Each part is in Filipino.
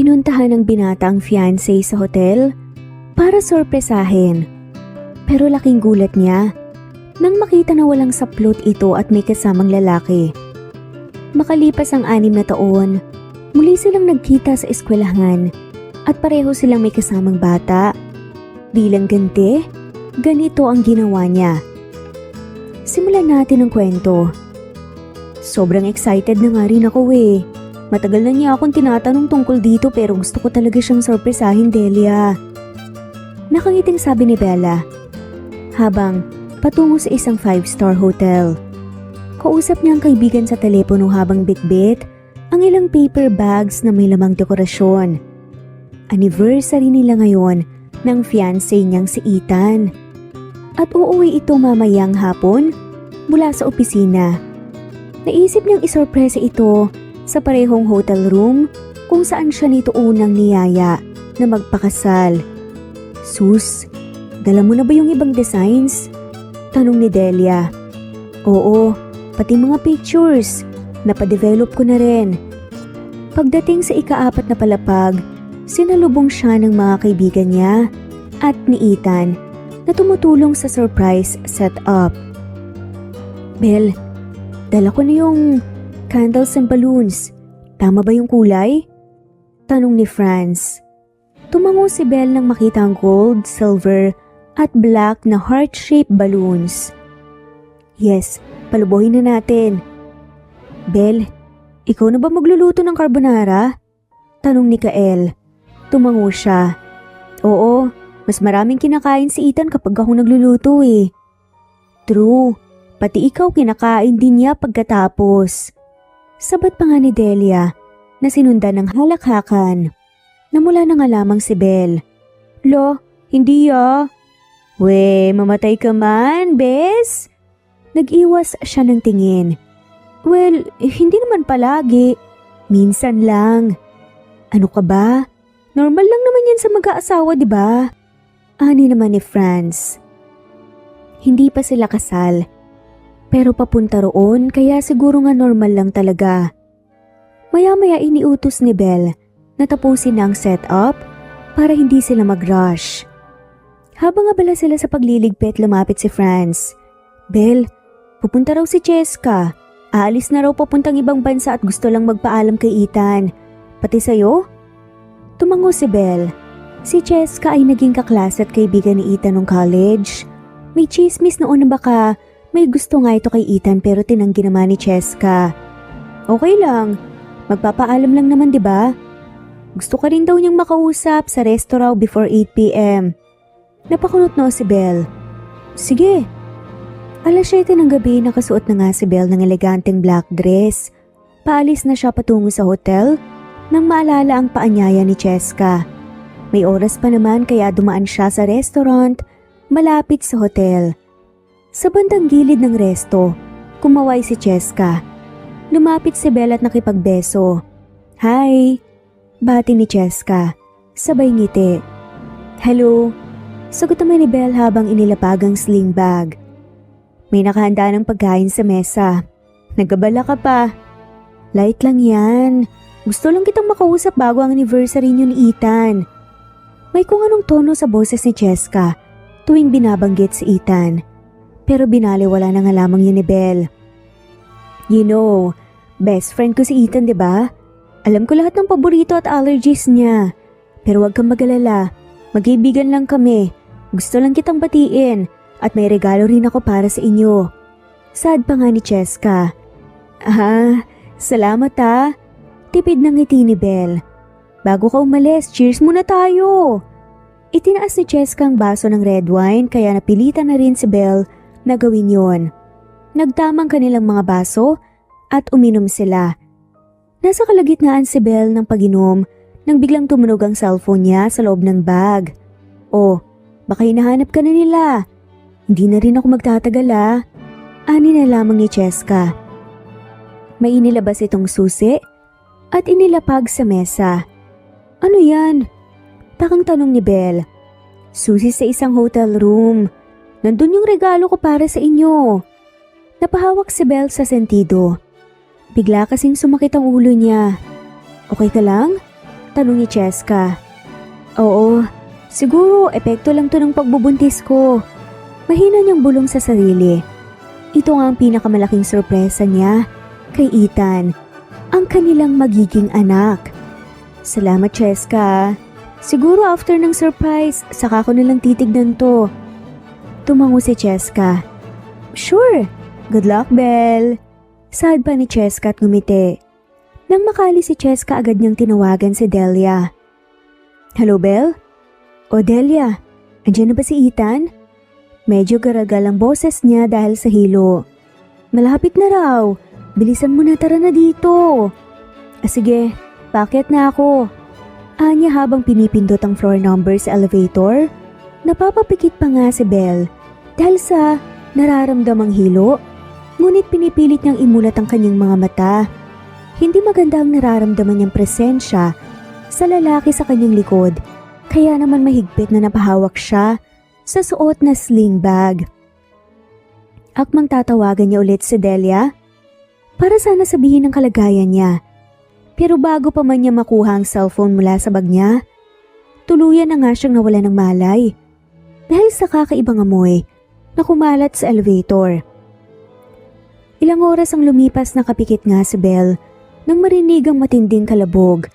Pinuntahan ng binata ang fiancé sa hotel para sorpresahin. Pero laking gulat niya nang makita na walang saplot ito at may kasamang lalaki. Makalipas ang 6 na taon, muli silang nagkita sa eskwelahan at pareho silang may kasamang bata. Bilang ganti, ganito ang ginawa niya. Simulan natin ang kwento. Sobrang excited na nga rin ako eh. Matagal na niya akong tinatanong tungkol dito pero gusto ko talaga siyang sorpresahin, Delia. Nakangiting sabi ni Bella habang patungo sa isang 5-star hotel. Kausap niya ang kaibigan sa telepono habang bitbit ang ilang paper bags na may lamang dekorasyon. Anniversary nila ngayon ng fiancé niyang si Ethan. At uuwi ito mamayang hapon mula sa opisina. Naisip niyang isorpresa ito sa parehong hotel room kung saan siya nito unang niyaya na magpakasal. Sus, dala mo na ba yung ibang designs? Tanong ni Delia. Oo, pati mga pictures. Napadevelop ko na rin. Pagdating sa ika-4 na palapag, sinalubong siya ng mga kaibigan niya at ni Ethan na tumutulong sa surprise setup. Bel, dala ko na yung candles and balloons. Tama ba yung kulay? Tanong ni Franz. Tumango si Belle nang makita ang gold, silver at black na heart-shaped balloons. Yes, palubuhin na natin. Belle, ikaw na ba magluluto ng carbonara? Tanong ni Kael. Tumango siya. Oo, mas maraming kinakain si Ethan kapag ako nagluluto eh. True, pati ikaw kinakain din niya pagkatapos. Sabat pa nga ni Delia na sinundan ng halakhakan. Namula na nga lamang si Belle. Lo, hindi ah. We, mamatay ka man, bes? Nag-iwas siya ng tingin. Well, hindi naman palagi. Minsan lang. Ano ka ba? Normal lang naman yan sa mag-aasawa, di ba? Ani naman ni Franz. Hindi pa sila kasal. Pero papunta roon kaya siguro nga normal lang talaga. Maya-maya iniutos ni Belle na tapusin na ang setup para hindi sila mag-rush. Habang abala sila sa pagliligpit, lumapit si Franz. Belle, pupunta raw si Cheska. Aalis na raw papuntang ibang bansa at gusto lang magpaalam kay Ethan. Pati sa'yo? Tumango si Belle. Si Cheska ay naging kaklase at kaibigan ni Ethan nung college. May chismis noon na baka may gusto nga ito kay Ethan pero tinanggi naman ni Cheska. Okay lang. Magpapaalam lang naman, 'di ba? Gusto ka rin daw niyang makausap sa restaurant before 8 p.m. Napakunot no si Belle. Sige. Alas 7 ng gabi nakasuot na nga si Belle ng eleganteng black dress. Paalis na siya patungo sa hotel nang maalala ang paanyaya ni Cheska. May oras pa naman kaya dumaan siya sa restaurant malapit sa hotel. Sa bandang gilid ng resto, kumaway si Cheska. Lumapit si Belle at nakipagbeso. Hi! Bati ni Cheska. Sabay ngiti. Hello! Sagot naman ni Belle habang inilapag ang sling bag. May nakahanda ng pagkain sa mesa. Nagabala ka pa. Light lang yan. Gusto lang kitang makausap bago ang anniversary niyo ni Ethan. May kung anong tono sa boses ni Cheska tuwing binabanggit si Ethan. Pero binaliwala na nga lamang yun ni Belle. You know, best friend ko si Ethan, di ba? Alam ko lahat ng paborito at allergies niya. Pero wag kang mag-alala. Magkaibigan lang kami. Gusto lang kitang batiin at may regalo rin ako para sa inyo. Sad pa nga ni Cheska. Ah, salamat ah. Tipid ng ngiti ni Belle. Bago ka umalis, cheers muna tayo. Itinaas ni Cheska ang baso ng red wine kaya napilitan na rin si Belle na gawin yon. Nagtamang kanilang mga baso at uminom sila. Nasa kalagitnaan si Belle ng pag-inom nang biglang tumunog ang cellphone niya sa loob ng bag. Oh, baka hinahanap ka na nila. Hindi na rin ako magtatagal ah. Ani na lamang ni Cheska. May inilabas itong susi at inilapag sa mesa. Ano yan? Takang tanong ni Belle. Susi sa isang hotel room. Nandun yung regalo ko para sa inyo. Napahawak si Belle sa sentido. Bigla kasing sumakit ang ulo niya. Okay ka lang? Tanong ni Cheska. Oo, siguro epekto lang to ng pagbubuntis ko. Mahina niyang bulong sa sarili. Ito nga ang pinakamalaking sorpresa niya kay Ethan, ang kanilang magiging anak. Salamat, Cheska. Siguro after ng surprise, saka ko nilang titignan to. Tumango si Cheska. Sure, good luck, Belle. Saad pa ni Cheska at ngumiti. Nang makali si Cheska, agad niyang tinawagan si Delia. Hello, Belle? O Delia, andyan na ba si Ethan? Medyo garagal ang boses niya dahil sa hilo. Malapit na raw. Bilisan mo na, tara na dito. Sige, paakyat na ako. Anya habang pinipindot ang floor number sa elevator. Napapapikit pa nga si Belle dahil sa nararamdamang hilo. Ngunit pinipilit niyang imulat ang kanyang mga mata. Hindi maganda ang nararamdaman niyang presensya sa lalaki sa kanyang likod. Kaya naman mahigpit na napahawak siya sa suot na sling bag. Akmang tatawagan niya ulit si Delia para sana sabihin ang kalagayan niya. Pero bago pa man niya makuha ang cellphone mula sa bag niya, tuluyan na nga siyang nawala ng malay dahil sa kakaibang amoy na kumalat sa elevator. Ilang oras ang lumipas na kapikit nga si Belle nang marinig ang matinding kalabog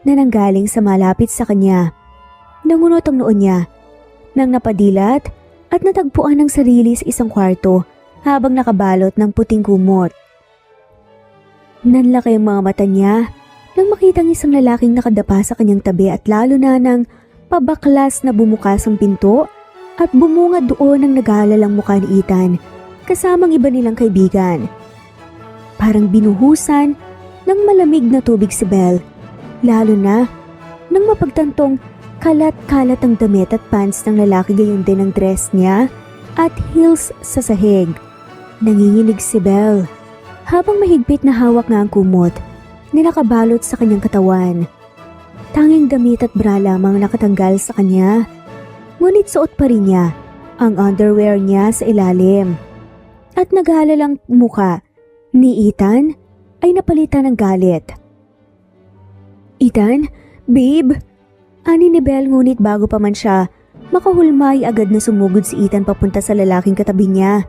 na nanggaling sa malapit sa kanya. Nangunot ang noon niya nang napadilat at natagpuan ang sarili sa isang kwarto habang nakabalot ng puting kumot. Nanlaki ang mga mata niya nang makita ang isang lalaking nakadapa sa kanyang tabi at lalo na nang pabaklas na bumukas ang pinto at bumungad doon ang nag-aalalang mukha ni Ethan kasamang iba nilang kaibigan. Parang binuhusan ng malamig na tubig si Belle, lalo na nang mapagtantong kalat-kalat ang damit at pants ng lalaki, gayon din ang dress niya at heels sa sahig. Nanginginig si Belle habang mahigpit na hawak nga ang kumot na nakabalot sa kanyang katawan. Tanging damit at bra lamang nakatanggal sa kanya, ngunit suot pa rin niya ang underwear niya sa ilalim. At nag-aalalang mukha ni Ethan ay napalitan ng galit. Ethan? Babe? Ani ni Belle, ngunit bago pa man siya makahulmay, agad na sumugod si Ethan papunta sa lalaking katabi niya.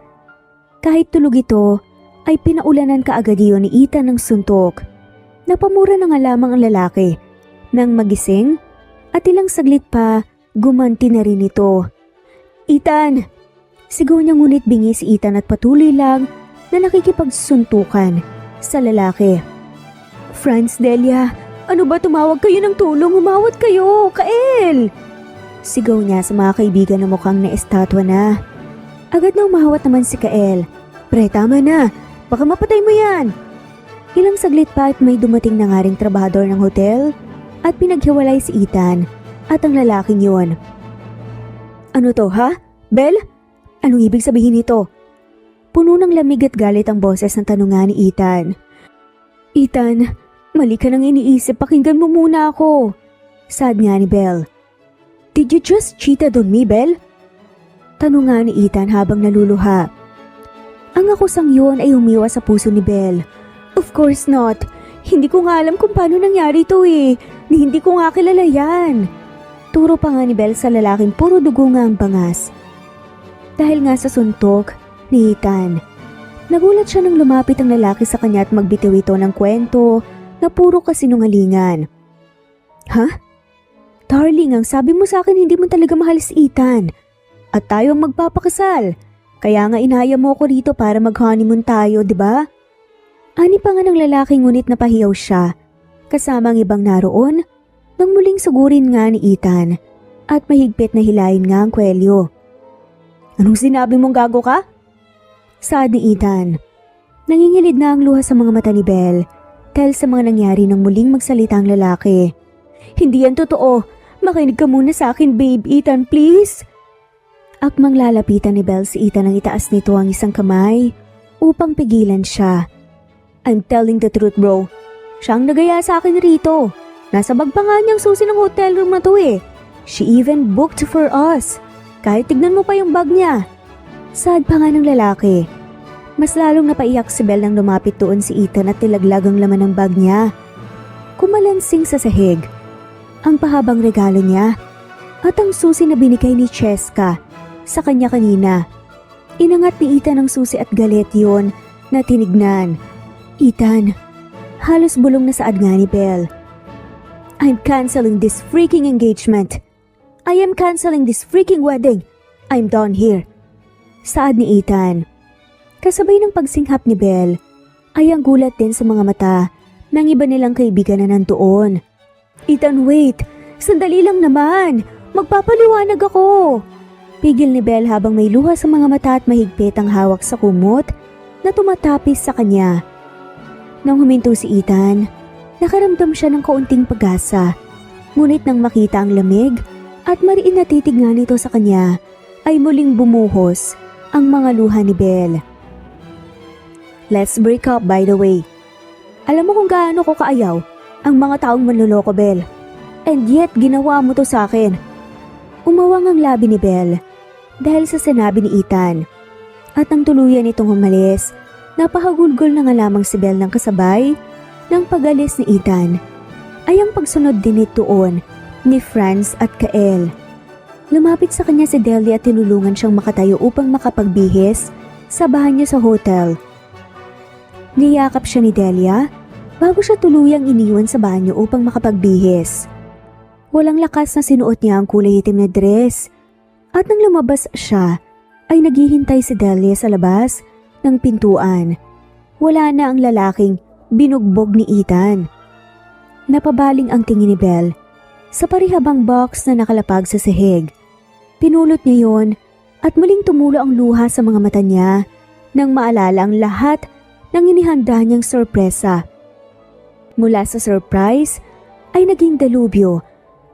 Kahit tulog ito, ay pinaulanan kaagad iyon ni Ethan ng suntok. Napamura na nga lamang ang lalaki nang magising at ilang saglit pa gumanti na rin ito. Ethan! Sigaw niya, ngunit bingi si Ethan at patuloy lang na nakikipagsuntukan sa lalaki. Franz, Delia, ano ba, tumawag kayo ng tulong, humawat kayo, Kael! Sigaw niya sa mga kaibigan na mukhang na-estatwa na. Agad na umahawat naman si Kael. Pre, tama na, baka mapatay mo yan. Ilang saglit pa at may dumating na nga ring trabahador ng hotel at pinaghiwalay si Ethan at ang lalaking yun. Ano to, ha? Belle? Anong ibig sabihin nito? Puno ng lamig at galit ang boses ng tanungan ni Ethan. Ethan, mali ka nang iniisip, pakinggan mo muna ako. Sad nga ni Belle. Did you just cheated on me, Belle? Tanungan ni Ethan habang naluluha. Ang akusang yun ay umiwas sa puso ni Belle. Of course not. Hindi ko nga alam kung paano nangyari ito eh. Hindi ko nga kilala yan. Turo pa nga ni Belle sa lalaking puro dugo nga ang bangas. Dahil nga sa suntok ni Ethan, nagulat siya nang lumapit ang lalaki sa kanya at magbitiw ito ng kwento na puro kasinungalingan. Ha? Darling, ang sabi mo sa akin hindi mo talaga mahal si Ethan. At tayo ang magpapakasal. Kaya nga inaya mo ko rito para mag-honeymoon tayo, di ba? Ani pa nga ng lalaki, ngunit napahiyaw siya. Kasama ang ibang naroon nang muling sugurin nga ni Ethan at mahigpit na hilayin nga ang kwelyo. Anong sinabi mong gago ka? Saad ni Ethan. Nangingilid na ang luha sa mga mata ni Belle dahil sa mga nangyari nang muling magsalita ang lalaki. Hindi yan totoo. Makinig ka muna sa akin, babe. Ethan, please. Akmang lalapitan ni Belle si Ethan nang itaas nito ang isang kamay upang pigilan siya. I'm telling the truth, bro. Siyang nagaya sa akin rito. Nasa bag pa nga niyang susi ng hotel room na to eh. She even booked for us. Kahit tignan mo pa yung bag niya. Sad pa nga ng lalaki. Mas lalong napaiyak si Belle nang lumapit doon si Ethan at tilaglag ang laman ng bag niya. Kumalansing sa sahig ang pahabang regalo niya at ang susi na binigay ni Cheska sa kanya kanina. Inangat ni Ethan ang susi at galit yon na tinignan. Ethan, halos bulong na saad nga ni Belle. I'm canceling this freaking engagement. I am canceling this freaking wedding. I'm done here. Saad ni Ethan. Kasabay ng pagsinghap ni Belle ay ang gulat din sa mga mata ng iba nilang kaibigan na nandoon. Ethan, wait! Sandali lang naman! Magpapaliwanag ako! Pigil ni Belle habang may luha sa mga mata at mahigpit ang hawak sa kumot na tumatapis sa kanya. Nang huminto si Ethan, nakaramdam siya ng kaunting pag-asa. Ngunit nang makita ang lamig at mariin na titig nga nito sa kanya, ay muling bumuhos ang mga luha ni Belle. Let's break up, by the way. Alam mo kung gaano ko kaayaw ang mga taong manloloko, Belle. And yet, ginawa mo to sa akin. Umawang ang labi ni Belle dahil sa sinabi ni Ethan. At nang tuluyan itong umalis, napahagulgol na nga lamang si Belle ng kasabay ng pag-alis ni Ethan ay ang pagsunod din nitoon ni Franz at Kael. Lumapit sa kanya si Delia at tinulungan siyang makatayo upang makapagbihis sa bahay niya sa hotel. Niyakap siya ni Delia bago siya tuluyang iniwan sa banyo upang makapagbihis. Walang lakas na sinuot niya ang kulay itim na dress at nang lumabas siya ay naghihintay si Delia sa labas ng pintuan. Wala na ang lalaking binugbog ni Ethan. Napabaling ang tingin ni Belle sa parihabang box na nakalapag sa sahig. Pinulot niya yon at muling tumulo ang luha sa mga mata niya nang maalala ang lahat ng inihanda niyang sorpresa. Mula sa surprise ay naging delubyo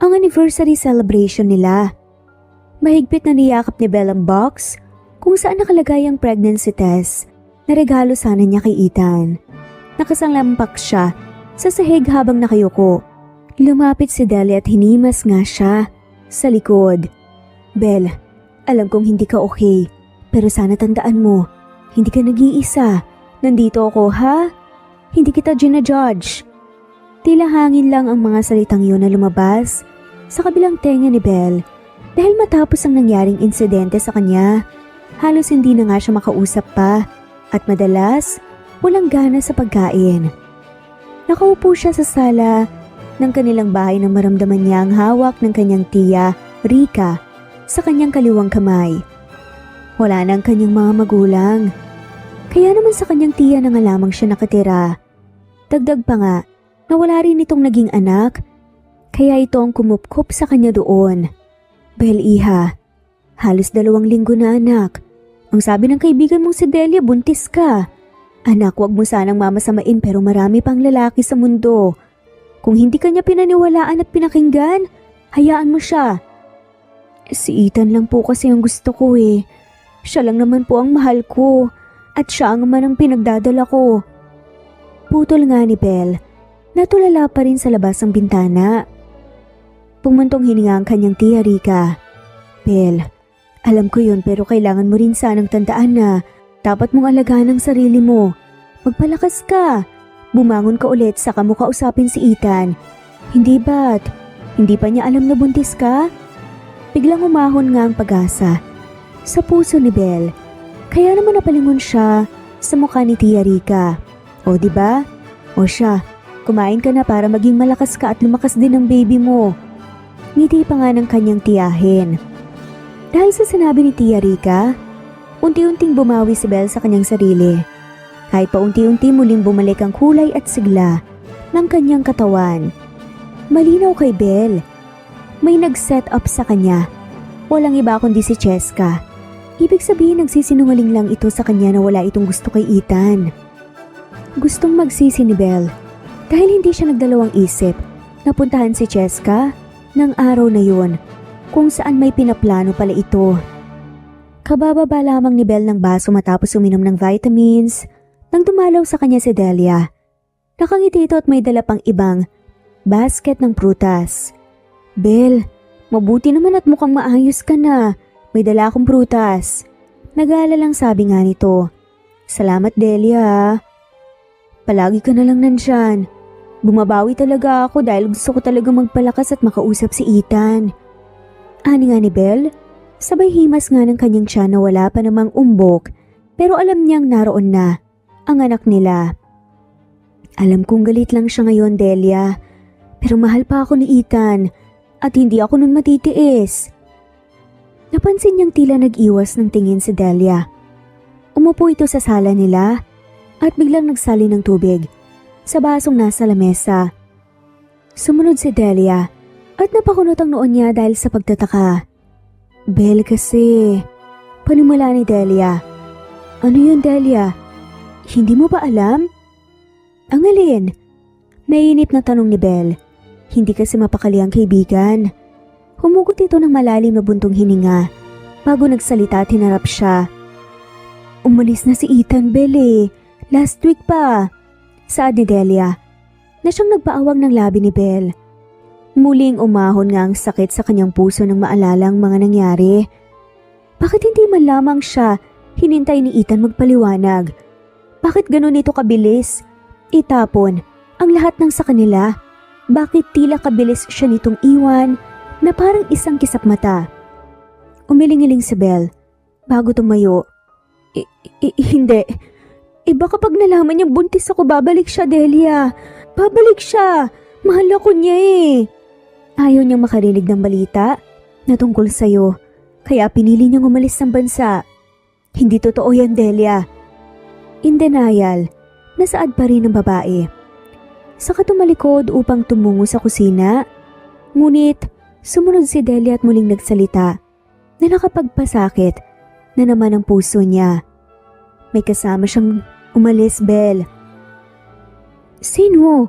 ang anniversary celebration nila. Mahigpit na niyakap ni Belle ang box kung saan nakalagay ang pregnancy test na regalo sana niya kay Ethan. Nakasalampak siya sa sahig habang nakayuko. Lumapit si Delia at hinimas nga siya sa likod. Belle, alam kong hindi ka okay, pero sana tandaan mo, hindi ka nag-iisa. Nandito ako, ha? Hindi kita ginajudge. Tila hangin lang ang mga salitang yun na lumabas sa kabilang tenga ni Belle dahil matapos ang nangyaring insidente sa kanya, halos hindi na nga siya makausap pa at madalas walang gana sa pagkain. Nakaupo siya sa sala ng kanilang bahay nang maramdaman niya ang hawak ng kanyang tiya, Rika, sa kanyang kaliwang kamay. Wala na ang kanyang mga magulang. Kaya naman sa kanyang tiya na nga lamang siya nakatira. Dagdag pa nga, na wala rin itong naging anak, kaya ito ang kumupkup sa kanya doon. Belle, iha, halos 2 linggo na anak. Ang sabi ng kaibigan mong si Delia, buntis ka. Anak, wag mo sanang mamasamain pero marami pang lalaki sa mundo. Kung hindi kanya pinaniwalaan at pinakinggan, hayaan mo siya. Si Ethan lang po kasi ang gusto ko eh. Siya lang naman po ang mahal ko at siya ang man ang pinagdadala ko. Putol nga ni Belle. Natulala pa rin sa labas ng bintana. Pumuntong hininga ang kanyang tiya Rika. Belle, alam ko yun pero kailangan mo rin sanang tandaan na dapat mong alagaan ang sarili mo. Magpalakas ka. Bumangon ka ulit saka mo kausapin si Ethan. Hindi ba't? Hindi pa niya alam na buntis ka? Biglang umahon nga ang pag-asa sa puso ni Belle. Kaya naman napalingon siya sa mukha ni Tia Rika. O diba? O siya. Kumain ka na para maging malakas ka at lumakas din ang baby mo. Ngiti pa nga ng kanyang tiyahin. Dahil sa sinabi ni Tia Rika, unti-unting bumawi si Belle sa kanyang sarili. Kahit pa unti-unti muling bumalik ang kulay at sigla ng kanyang katawan. Malinaw kay Belle. May nag-set up sa kanya. Walang iba kundi si Cheska. Ibig sabihin nagsisinungaling lang ito sa kanya na wala itong gusto kay Ethan. Gustong magsisi ni Belle. Dahil hindi siya nagdalawang isip, napuntahan si Cheska ng araw na yun kung saan may pinaplano pala ito. Kabababa lamang ni Belle ng baso matapos uminom ng vitamins nang dumalaw sa kanya si Delia. Nakangiti ito at may dala pang ibang basket ng prutas. Belle, mabuti naman at mukhang maayos ka na. May dala akong prutas. Nag-aalalang sabi nga nito. Salamat Delia. Palagi ka na lang nandyan. Bumabawi talaga ako dahil gusto ko talaga magpalakas at makausap si Ethan. Ani nga ni Belle, sabay himas nga ng kanyang tiyan na wala pa namang umbok pero alam niyang naroon na ang anak nila. Alam kong galit lang siya ngayon, Delia, pero mahal pa ako ni Ethan at hindi ako nun matitiis. Napansin niyang tila nag-iwas ng tingin si Delia. Umupo ito sa sala nila at biglang nagsali ng tubig sa basong nasa lamesa. Sumunod si Delia at napakunot ang noon niya dahil sa pagtataka. Belle kasi, panimula ni Delia. Ano yun, Delia? Hindi mo ba alam? Ang alin? Mainip na tanong ni Belle. Hindi kasi mapakali ang kaibigan. Humugot ito ng malalim na buntong hininga bago nagsalita at hinarap siya. Umalis na si Ethan, Belle. Last week pa. Saad ni Delia na siyang nagpaawang ng labi ni Belle. Muling umahon nga ang sakit sa kanyang puso nang maalala ang mga nangyari. Bakit hindi man lamang siya hinintay ni Ethan magpaliwanag? Bakit ganun ito kabilis? Itapon ang lahat ng sa kanila. Bakit tila kabilis siya nitong iwan na parang isang kisap mata? Umiling-iling si Belle bago tumayo. Hindi. Baka pag nalaman niyang buntis ako, babalik siya, Delia. Babalik siya. Mahal ako niya eh. Ayaw niyang makarinig ng balita na tungkol sa'yo, kaya pinili niyang umalis ng bansa. Hindi totoo yan, Delia. In denial, nasaad pa rin ang babae. Saka tumalikod upang tumungo sa kusina. Ngunit sumunod si Delia at muling nagsalita na nakapagpasakit na naman ang puso niya. May kasama siyang umalis, Belle. Sino?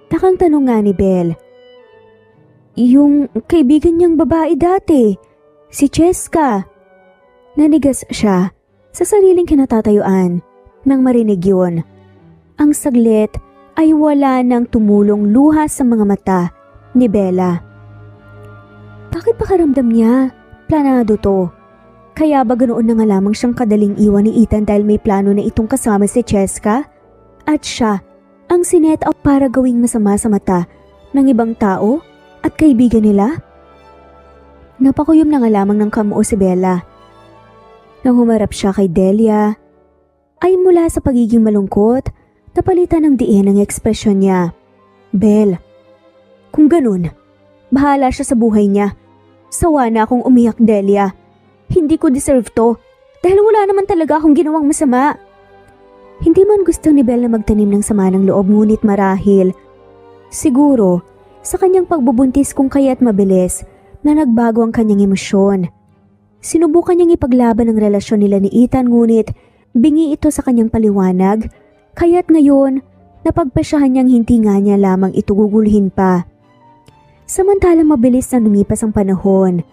Takang tanong nga ni Belle. Yung kaibigan niyang babae dati, si Cheska. Nanigas siya sa sariling kinatatayuan nang marinig yun. Ang saglit ay wala nang tumulong luha sa mga mata ni Bella. Bakit pakaramdam niya? Planado to. Kaya ba ganoon na nga lamang siyang kadaling iwan ni Ethan dahil may plano na itong kasama si Cheska? At siya ang sinet up para gawing masama sa mata ng ibang tao at kaibigan nila? Napakuyom na nga lamang ng kamuo si Bella. Nang humarap siya kay Delia, ay mula sa pagiging malungkot, napalitan ng diin ang ekspresyon niya. Belle, kung ganun, bahala siya sa buhay niya. Sawa na akong umiyak, Delia. Hindi ko deserve to dahil wala naman talaga akong ginawang masama. Hindi man gusto ni Belle na magtanim ng sama ng loob, ngunit marahil siguro sa kanyang pagbubuntis kung kaya't mabilis na nagbago ang kanyang emosyon. Sinubukan niyang ipaglaban ang relasyon nila ni Ethan, ngunit bingi ito sa kanyang paliwanag, kaya't ngayon napagpasyahan niyang hindi nga niya lamang ito gugulhin pa. Samantalang mabilis na lumipas ang panahon.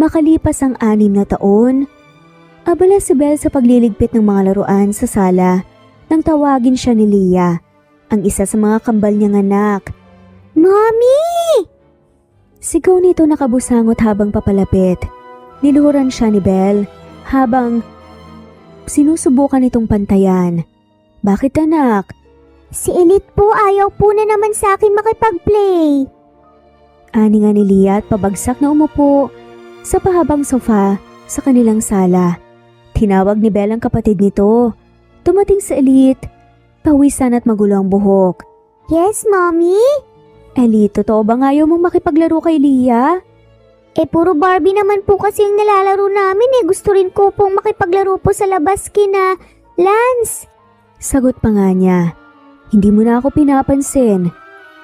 Makalipas ang 6 na taon, abala si Belle sa pagliligpit ng mga laruan sa sala nang tawagin siya ni Leah, ang isa sa mga kambal niyang anak. Mommy! Sigaw nito nakabusangot habang papalapit. Niluhuran siya ni Belle habang sinusubukan itong pantayan. Bakit, anak? Si Elite po ayaw po na naman sa akin makipag-play. Ani nga ni Leah at pabagsak na umupo sa pahabang sofa sa kanilang sala. Tinawag ni Belle ang kapatid nito. Dumating sa Elite, pawisan at magulo ang buhok. Yes, Mommy? Elite, totoo bang ayaw mong makipaglaro kay Leah? Puro Barbie naman po kasi yung nilalaro namin. Gusto rin ko pong makipaglaro po sa labas kina Lance. Sagot pa nga niya. Hindi mo na ako pinapansin.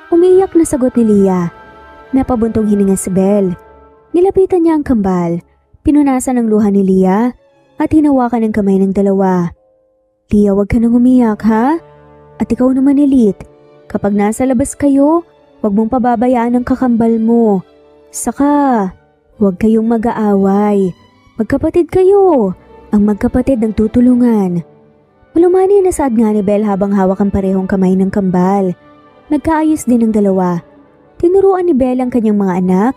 Umiyak na sagot ni Leah. Napabuntong hininga si Belle. Nilapitan niya ang kambal, pinunasan ang luha ni Leah at hinawakan ang kamay ng dalawa. Leah, wag ka nang umiyak, ha? At ikaw naman, Elite, kapag nasa labas kayo, wag mong pababayaan ang kakambal mo. Saka, wag kayong mag-aaway. Magkapatid kayo. Ang magkapatid ng tutulungan. Malumani na saad nga ni Belle habang hawak ang parehong kamay ng kambal. Nagkaayos din ang dalawa. Tinuruan ni Belle ang kanyang mga anak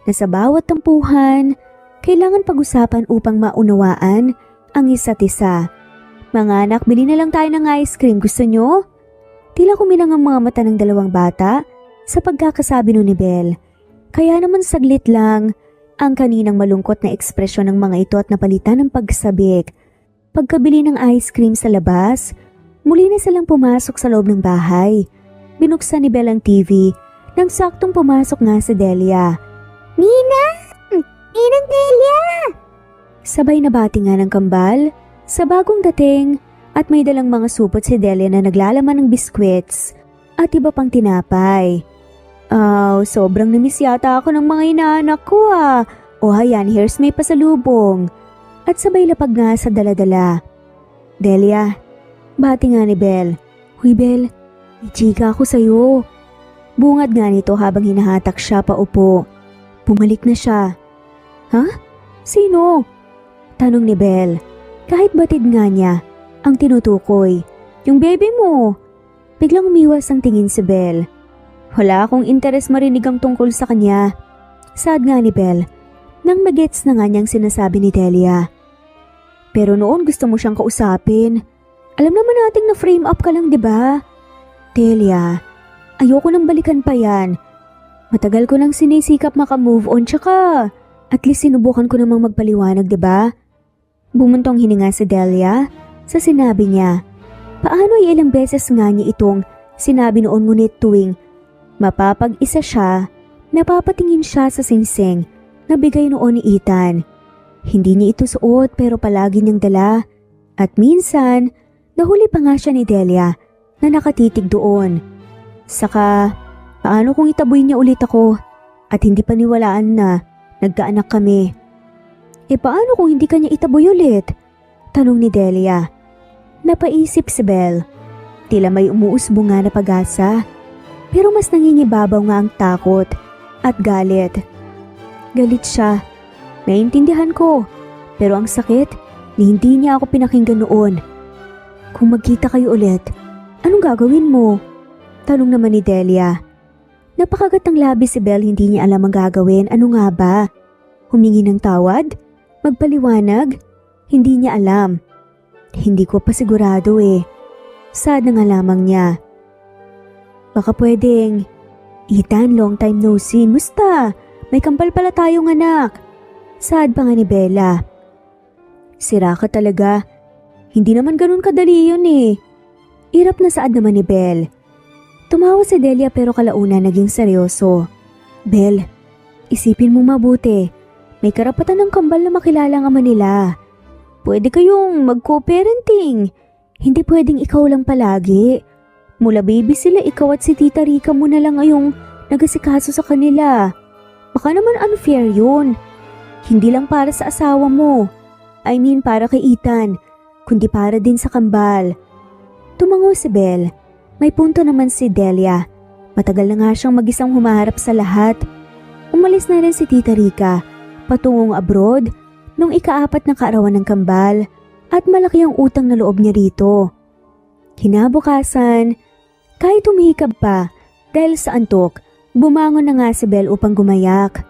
na sa bawat tampuhan, kailangan pag-usapan upang maunawaan ang isa't isa. Mga anak, bili na lang tayo ng ice cream. Gusto nyo? Tila kumilang ang mga mata ng dalawang bata sa pagkakasabi ni Belle. Kaya naman saglit lang ang kaninang malungkot na ekspresyon ng mga ito at napalitan ng pagsabik. Pagkabili ng ice cream sa labas, muli na silang pumasok sa loob ng bahay. Binuksan ni Belle ang TV nang saktong pumasok nga si Delia. Ninang Delia! Sabay na bati nga ng kambal sa bagong dating at may dalang mga supot si Delia na naglalaman ng biskwits at iba pang tinapay. Sobrang namiss yata ako ng mga inaanak ko ah. O hayan, here's may pasalubong. At sabay lapag nga sa daladala. Delia, bati nga ni Belle. Huy Belle, may chika ako sa'yo. Bungad nga nito habang hinahatak siya paupo. Bumalik na siya. Ha? Sino? Tanong ni Belle. Kahit batid nga niya ang tinutukoy. Yung baby mo. Biglang umiwas ang tingin si Belle. Wala akong interes marinig ang tungkol sa kanya. Sad nga ni Belle nang magets na nga niyang sinasabi ni Delia. Pero noon gusto mo siyang kausapin. Alam naman nating na frame up ka lang, di ba? Delia, ayoko nang balikan pa yan. Matagal ko nang sinisikap maka-move on tsaka at least sinubukan ko namang magpaliwanag, di ba? Bumuntong hininga si Delia sa sinabi niya. Paano ay ilang beses nga niya itong sinabi noon ngunit tuwing mapapag-isa siya, napapatingin siya sa singsing na bigay noon ni Ethan. Hindi niya ito suot pero palagi niyang dala at minsan nahuli pa nga siya ni Delia na nakatitig doon. Saka paano kung itaboy niya ulit ako at hindi paniwalaan na nagkaanak kami? Paano kung hindi kanya itaboy ulit? Tanong ni Delia. Napaisip si Belle. Tila may umuusbo nga na pag-asa. Pero mas nangingibabaw nga ang takot at galit. Galit siya. Naiintindihan ko. Pero ang sakit, hindi niya ako pinakinggan noon. Kung magkita kayo ulit, anong gagawin mo? Tanong naman ni Delia. Napakagat ng labi si Belle, hindi niya alam ang gagawin. Ano nga ba? Humingi ng tawad? Magpaliwanag? Hindi niya alam. Hindi ko pa sigurado eh. Sad na nga lamang niya. Baka pwedeng, Ethan, long time no see. Musta? May kampal pala tayong anak. Sad pa nga ni Bella. Sira ka talaga. Hindi naman ganun kadali yun eh. Irap na saad naman ni Belle. Tumawa si Delia pero kalaunan naging seryoso. Belle, isipin mo mabuti. May karapatan ng kambal na makilala ang ama nila. Pwede kayong mag-co-parenting. Hindi pwedeng ikaw lang palagi. Mula baby sila, ikaw at si Tita Rica mo na lang ngayong nagasikaso sa kanila. Baka naman unfair yun. Hindi lang para sa asawa mo. I mean para kay Ethan, kundi para din sa kambal. Tumango si Belle. May punto naman si Delia. Matagal na nga siyang mag-isang humaharap sa lahat. Umalis na rin si Tita Rica, patungong abroad, nung ika-4 na kaarawan ng kambal at malaki ang utang na loob niya rito. Kinabukasan, kahit humihikab pa dahil sa antok, bumangon na nga si Belle upang gumayak.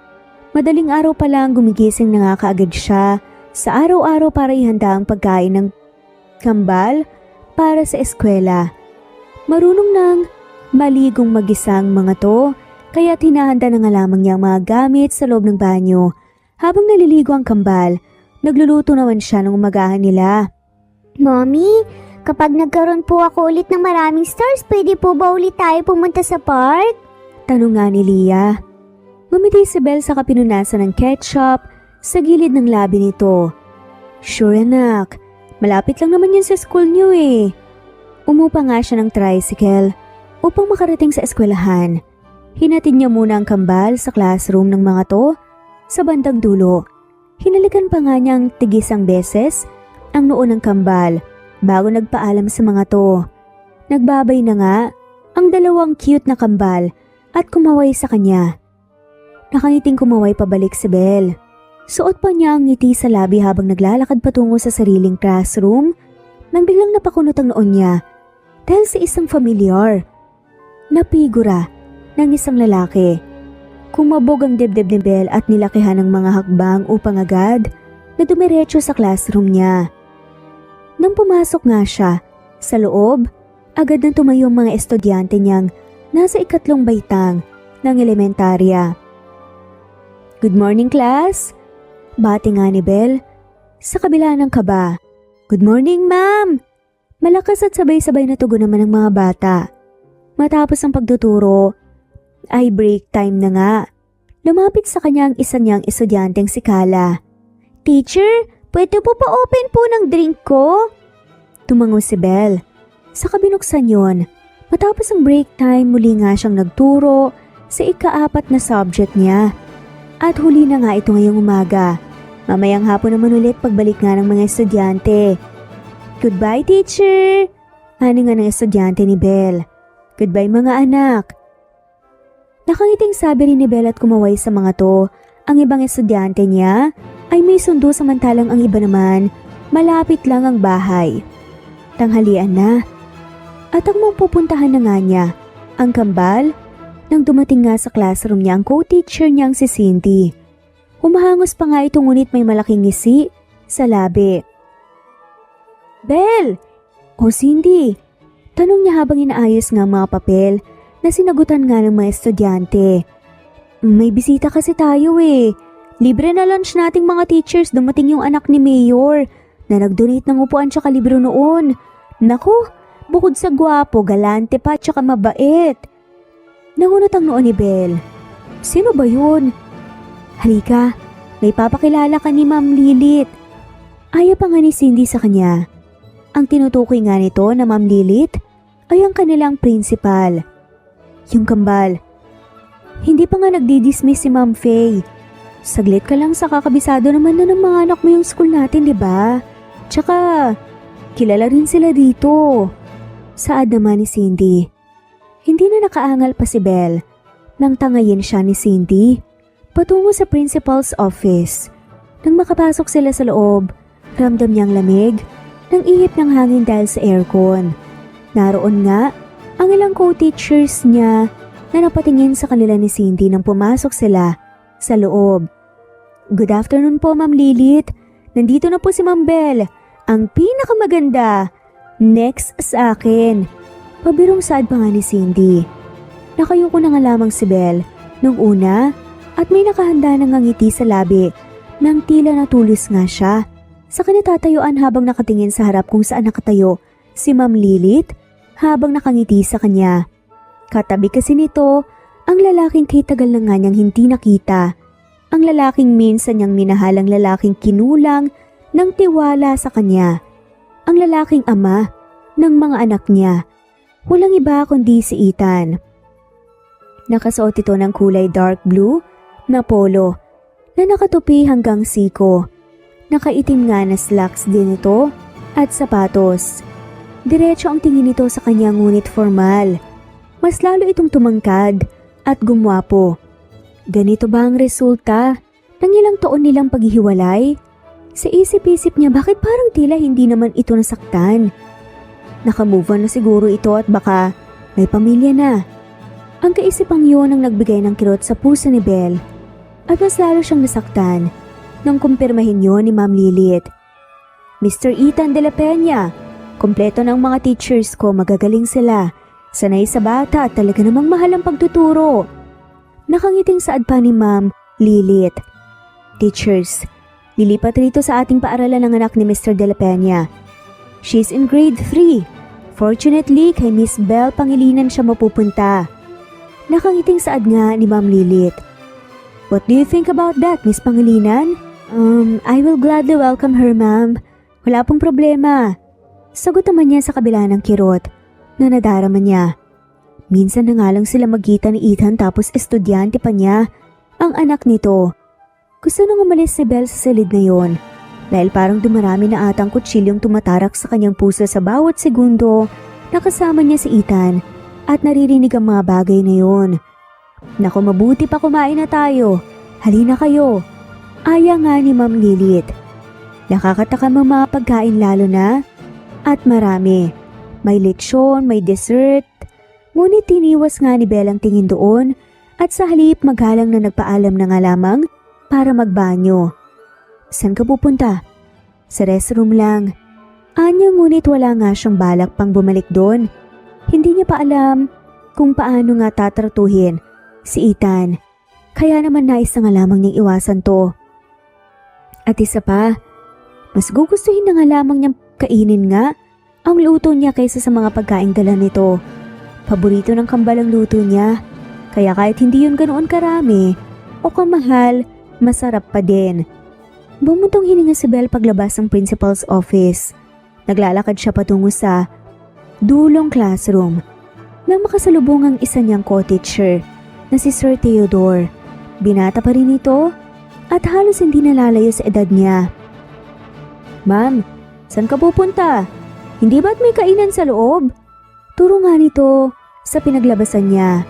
Madaling araw pa lang gumigising na nga kaagad siya sa araw-araw para ihanda ang pagkain ng kambal para sa eskwela. Marunong nang maligong mag-isang mga to, kaya hinahanda na nga lamang niya ang mga gamit sa loob ng banyo. Habang naliligo ang kambal, nagluluto naman siya ng umagahan nila. Mommy, kapag nagkaroon po ako ulit ng maraming stars, pwede po ba ulit tayo pumunta sa park? Tanong nga ni Leah. Ngumiti si Belle sa kapinunasan ng ketchup sa gilid ng labi nito. Sure anak, malapit lang naman yun sa school niyo eh. Umupa nga siya ng tricycle upang makarating sa eskwelahan. Hinatid niya muna ang kambal sa classroom ng mga to sa bandang dulo. Hinalikan pa nga niyang tigisang beses ang noo ng kambal bago nagpaalam sa mga to. Nagbabay na nga ang dalawang cute na kambal at kumaway sa kanya. Nakangiting kumaway pabalik si Belle. Suot pa niya ang ngiti sa labi habang naglalakad patungo sa sariling classroom nang biglang napakunot ang noon niya dahil sa isang familiar na figura ng isang lalaki. Kumabog ang dibdib ni Belle at nilakihan ng mga hakbang upang agad na dumiretso sa classroom niya. Nang pumasok nga siya sa loob, Agad nang tumayo ang mga estudyante niyang nasa ikatlong baitang ng elementarya. "Good morning, class!" Bati nga ni Belle sa kabila ng kaba. "Good morning, ma'am!" Malakas at sabay-sabay na tugon naman ng mga bata. Matapos ang pagtuturo, ay break time na nga. Lumapit sa kanya ang isa niyang estudyanteng si Kala. "Teacher, pwede po pa open po ng drink ko?" Tumango si Belle. Saka binuksan yun. Matapos ang break time, muli nga siyang nagturo sa ika-4 na subject niya. At huli na nga ito ngayong umaga. Mamayang hapon naman ulit pagbalik nga ng mga estudyante. "Goodbye, teacher!" Ani nga ng estudyante ni Belle. "Goodbye, mga anak!" Nakangiting sabi rin ni Belle at kumaway sa mga to. Ang ibang estudyante niya ay may sundo samantalang ang iba naman malapit lang ang bahay. Tanghalian na. At ang pupuntahan na nga niya, ang kambal, nang dumating nga sa classroom niya ang co-teacher niyang si Cindy. Humahangos pa nga ito ngunit may malaking ngisi sa labi. "Belle! O Cindy!" Tanong niya habang inaayos nga ang mga papel na sinagutan nga ng mga estudyante. "May bisita kasi tayo eh. Libre na lunch nating mga teachers, dumating yung anak ni Mayor na nag-donate ng upuan tsaka libro noon. Naku, bukod sa gwapo, galante pa tsaka mabait." Nangunot ang noo ni Belle. "Sino ba yun?" "Halika, may papakilala ka ni Ma'am Lilith." Ayaw pa nga ni Cindy sa kanya. Ang tinutukoy nga nito na Ma'am Lilith ay ang kanilang principal. Yung kambal. "Hindi pa nga nagdi-dismiss si Ma'am Faye. Saglit ka lang sa kakabisado naman na ng mga anak mo yung school natin, di ba? Tsaka, kilala rin sila dito." Saad naman ni Cindy. Hindi na nakaangal pa si Belle nang tangayin siya ni Cindy patungo sa principal's office. Nang makapasok sila sa loob, ramdam niyang lamig ng ihip ng hangin dahil sa aircon. Naroon nga ang ilang co-teachers niya na napatingin sa kanila ni Cindy nang pumasok sila sa loob. "Good afternoon po, Ma'am Lilith. Nandito na po si Ma'am Belle, ang pinakamaganda. Next sa akin." Pabirong saad pa nga ni Cindy. Nakayuko na nga lamang si Belle nung una at may nakahanda ng ngiti sa labi nang tila natulis nga siya. Saka natatayuan habang nakatingin sa harap kung saan nakatayo si Ma'am Lilith habang nakangiti sa kanya. Katabi kasi nito ang lalaking kay tagal na nga niyang hindi nakita. Ang lalaking minsan niyang minahalang lalaking kinulang ng tiwala sa kanya. Ang lalaking ama ng mga anak niya. Walang iba kundi si Ethan. Nakasuot ito ng kulay dark blue na polo na nakatupi hanggang siko. Nakaitim nga na slacks din ito at sapatos. Diretso ang tingin nito sa kanya ngunit formal. Mas lalo itong tumangkad at gumwapo. Ganito ba ang resulta ng ilang taon nilang paghihiwalay? Sa isip-isip niya bakit parang tila hindi naman ito nasaktan. Nakamove on na siguro ito at baka may pamilya na. Ang kaisipang yun ang nagbigay ng kirot sa puso ni Belle at mas lalo siyang nasaktan nang kumpirmahin yun ni Ma'am Lilith. "Mr. Ethan de la Peña, kompleto ng mga teachers ko, magagaling sila. Sanay sa bata at talaga namang mahal ang pagtuturo." Nakangiting saad pa ni Ma'am Lilith. "Teachers, lilipat rito sa ating paaralan ng anak ni Mr. de la Peña. She's in grade 3. Fortunately, kay Miss Belle Pangilinan siya mapupunta." Nakangiting saad nga ni Ma'am Lilith. "What do you think about that, Miss Pangilinan?" I will gladly welcome her, ma'am. Wala pong problema." Sagot naman niya sa kabila ng kirot na nadarama niya. Minsan na nga lang sila magkita ni Ethan tapos estudyante pa niya ang anak nito. Gusto nang umalis si Belle sa silid na yon dahil parang dumarami na atang kutsilyong tumatarak sa kanyang puso sa bawat segundo na kasama niya si Ethan at naririnig ang mga bagay na yon. "Naku, mabuti pa kumain na tayo. Halina kayo." Aya nga ni Ma'am Lilith. Nakakatakam ang mga pagkain lalo na at marami. May lechon, may dessert. Ngunit tiniwas nga ni Belle ang tingin doon at sa halip maghalang na nagpaalam na nga lamang para magbanyo. "Saan ka pupunta?" "Sa restroom lang." Anya ngunit wala nga siyang balak pang bumalik doon Hindi niya pa alam kung paano nga tatratuhin si Ethan. Kaya naman nais na nga lamang niyang iwasan to. At isa pa, mas gugustuhin na nga lamang niyang kainin nga ang luto niya kaysa sa mga pagkaing dala nito. Paborito ng kambal ang luto niya, kaya kahit hindi yun ganoon karami o kamahal, masarap pa din. Bumuntong hininga si Belle paglabas ng principal's office. Naglalakad siya patungo sa dulong classroom nang makasalubong ang isa niyang co-teacher na si Sir Theodore. Binata pa rin ito at halos hindi nalalayo sa edad niya. "Ma'am, saan ka pupunta? Hindi ba't may kainan sa loob?" Turo nga nito sa pinaglabasan niya.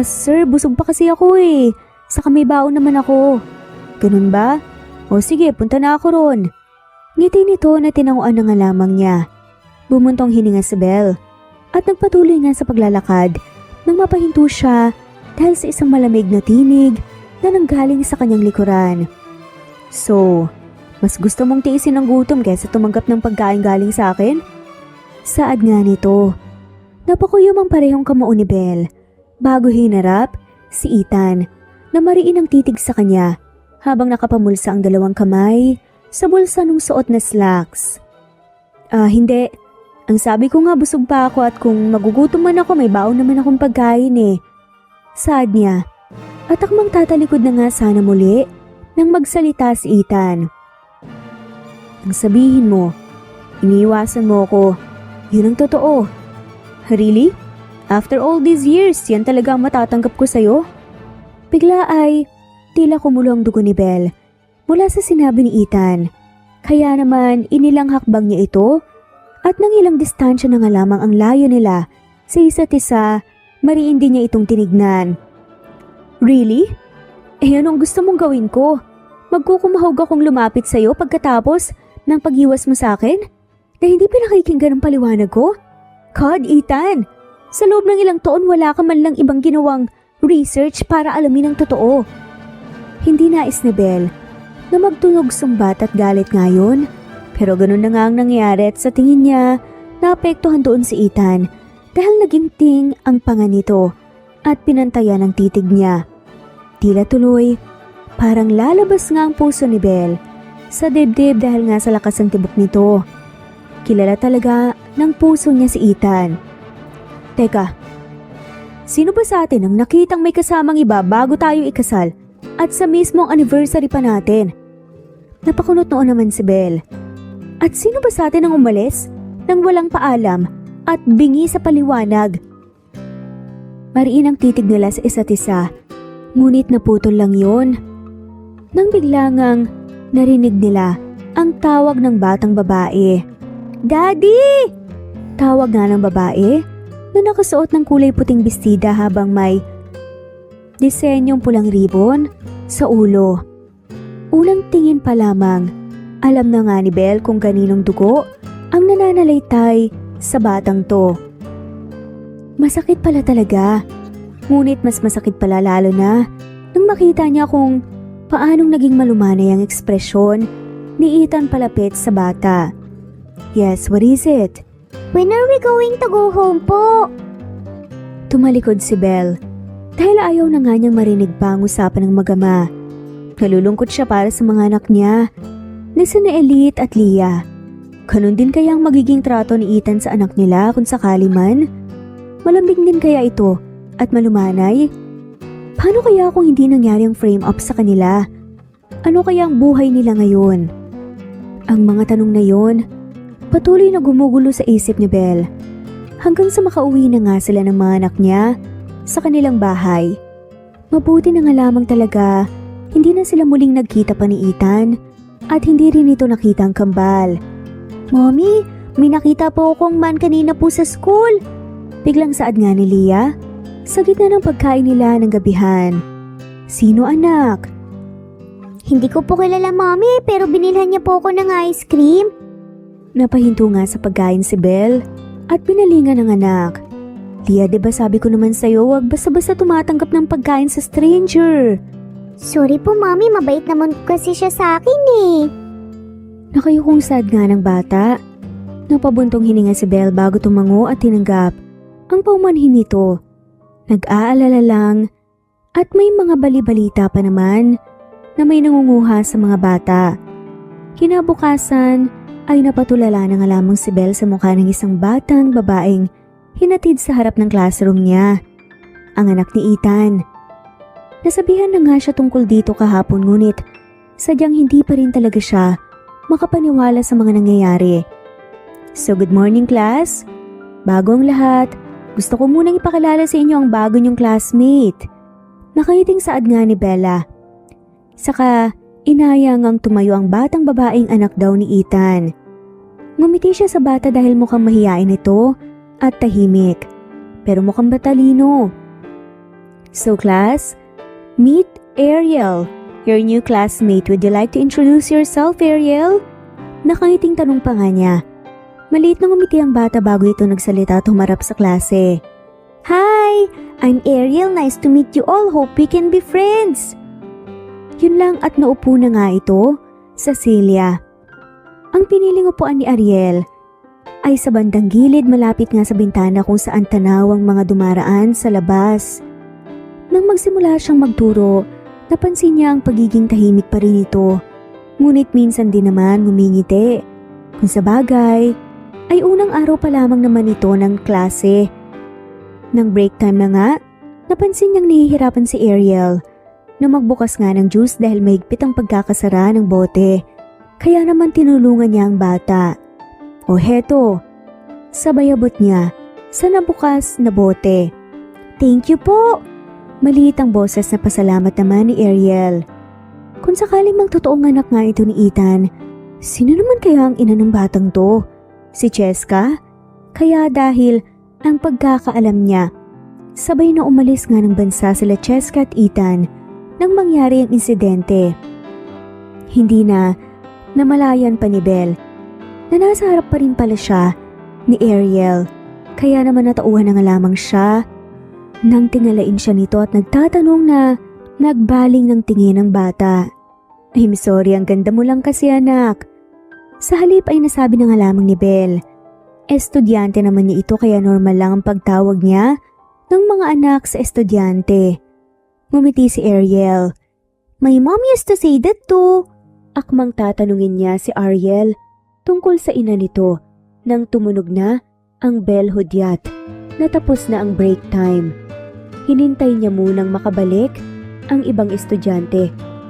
Sir, busog pa kasi ako eh. Saka may baon naman ako." "Ganun ba? O sige, punta na ako ron." Ngiti nito na tinanguan na nga lamang niya. Bumuntong hininga si Belle at nagpatuloy nga sa paglalakad nang mapahinto siya dahil sa isang malamig na tinig na nanggaling sa kanyang likuran. "So, mas gusto mong tiisin ang gutom kaysa tumanggap ng pagkain galing sa akin?" Saad nga nito. Napakuyom ang parehong kamao ni Belle bago hinarap si Ethan na mariin ang titig sa kanya habang nakapamulsa ang dalawang kamay sa bulsa ng suot na slacks. Hindi. Ang sabi ko nga busog pa ako at kung magugutom man ako may baon naman akong pagkain eh." Saad niya. At akmang tatalikod na nga sana muli nang magsalita si Ethan. "Ang sabihin mo, iniiwasan mo ako. Yun ang totoo." "Really? After all these years, yan talaga ang matatanggap ko sa'yo?" Bigla ay tila kumulo ang dugo ni Belle mula sa sinabi ni Ethan. Kaya naman inilang hakbang niya ito at nang ilang distansya na nga lamang ang layo nila sa isa't isa, mariin din niya itong tinignan. "Really? Anong gusto mong gawin ko? Magkukumahog akong lumapit sa'yo pagkatapos ng pag-iwas mo sa akin? Na hindi pinakikinggan ang paliwanag ko? God, Ethan! Sa loob ng ilang taon wala ka man lang ibang ginawang research para alamin ang totoo." Hindi nais ni Belle na magtunog sumbat at galit ngayon. Pero ganun na nga ang nangyari at sa tingin niya, naapektuhan doon si Ethan dahil naging ting ang panga nito at pinantayan ang titig niya. Tila tuloy, parang lalabas nga ang puso ni Belle sa dibdib dahil nga sa lakas ng tibok nito. Kilala talaga ng puso niya si Ethan. "Teka, sino ba sa atin ang nakitang may kasamang iba bago tayo ikasal at sa mismong anniversary pa natin?" Napakunot noon naman si Belle. "At sino ba sa atin ang umalis nang walang paalam at bingi sa paliwanag?" Mariin ang titig nila sa isa't isa, ngunit naputol lang yon. Nang biglangang narinig nila ang tawag ng batang babae. "Daddy!" Tawag nga ng babae na nakasuot ng kulay puting bestida habang may disenyong pulang ribbon sa ulo. Unang tingin pa lamang, alam na nga ni Belle kung kaninong dugo ang nananalaytay sa batang to. Masakit pala talaga, ngunit mas masakit pala lalo na nang makita niya kung paanong naging malumanay ang ekspresyon ni Ethan palapit sa bata. "Yes, what is it?" When are we going to go home po? Tumalikod si Belle dahil ayaw na nga niyang marinig pa ang usapan ng mag-ama. Nalulungkot siya para sa mga anak niya na sina Elite at Leah. Ganun din kaya ang magiging trato ni Ethan sa anak nila kung sakali man? Malambing din kaya ito at malumanay? Paano kaya kung hindi nangyari ang frame up sa kanila? Ano kaya ang buhay nila ngayon? Ang mga tanong na yon, patuloy na gumugulo sa isip ni Belle hanggang sa makauwi na nga sila ng mga anak niya sa kanilang bahay. Mabuti na nga lamang talaga, hindi na sila muling nagkita pa ni Ethan at hindi rin ito nakita ang kambal. Mommy, may nakita po akong man kanina po sa school. Biglang saad nga ni Leah sa gitna ng pagkain nila ng gabihan. Sino anak? Hindi ko po kilala mommy pero binilhan niya po ako ng ice cream. Napahinto nga sa pagkain si Belle at pinalingan ng anak. Leah, diba sabi ko naman sa'yo wag basta-basta tumatanggap ng pagkain sa stranger. Sorry po mommy, mabait naman kasi siya sa akin eh. Nakayukong sad nga ng bata. Napabuntong hininga si Belle bago tumango at tinanggap ang paumanhin nito. Nag-aalala lang at may mga bali-balita pa naman na may nangunguha sa mga bata. Kinabukasan ay napatulala na nga lamang si Belle sa mukha ng isang batang babaeng hinatid sa harap ng classroom niya, ang anak ni Ethan. Nasabihan na nga siya tungkol dito kahapon ngunit sadyang hindi pa rin talaga siya makapaniwala sa mga nangyayari. So good morning class. Bago ang lahat, gusto ko munang ipakilala sa inyo ang bago niyong classmate. Nakangiting saad nga ni Bella. Saka inayang ang tumayo ang batang babaeng anak daw ni Ethan. Ngumiti siya sa bata dahil mukhang mahiyain ito at tahimik. Pero mukhang matalino. So class, meet Ariel, your new classmate. Would you like to introduce yourself, Ariel? Nakangiting tanong pa nga niya. Maliit na ngumiti ang bata bago ito nagsalita at humarap sa klase. Hi! I'm Ariel. Nice to meet you all. Hope we can be friends. Yun lang at naupo na nga ito sa silya. Ang piniling upuan ni Ariel ay sa bandang gilid malapit nga sa bintana kung saan tanaw ang mga dumaraan sa labas. Nang magsimula siyang magturo, napansin niya ang pagiging tahimik pa rin ito. Ngunit minsan din naman ngumingiti. Kung sa bagay, ay unang araw pa lamang naman ito ng klase. Nang break time na nga, napansin niyang nahihirapan si Ariel na magbukas nga ng juice dahil mahigpit ang pagkakasara ng bote. Kaya naman tinulungan niya ang bata. O heto, sabay abot niya sa nabukas na bote. Thank you po! Maliit ang boses na pasalamat naman ni Ariel. Kung sakaling magtotoong anak nga ito ni Ethan, sino naman kaya ang ina ng batang to? Si Cheska? Kaya dahil ang pagkakaalam niya, sabay na umalis nga ng bansa sila Cheska at Ethan nang mangyari ang insidente. Hindi na namalayan pa ni Belle na nasa harap pa rin pala siya ni Ariel. Kaya naman natauhan na nga lamang siya nang tingalain siya nito at nagtatanong na nagbaling ng tingin ng bata. I'm sorry, ang ganda mo lang kasi anak. Sa halip ay nasabi na nga lamang ni Belle. Estudyante naman niya ito kaya normal lang ang pagtawag niya ng mga anak sa estudyante. Ngumiti si Ariel. My mom used to say that too. Akmang tatanungin niya si Ariel tungkol sa ina nito nang tumunog na ang bell hudyat. Natapos na ang break time. Hinintay niya munang makabalik ang ibang estudyante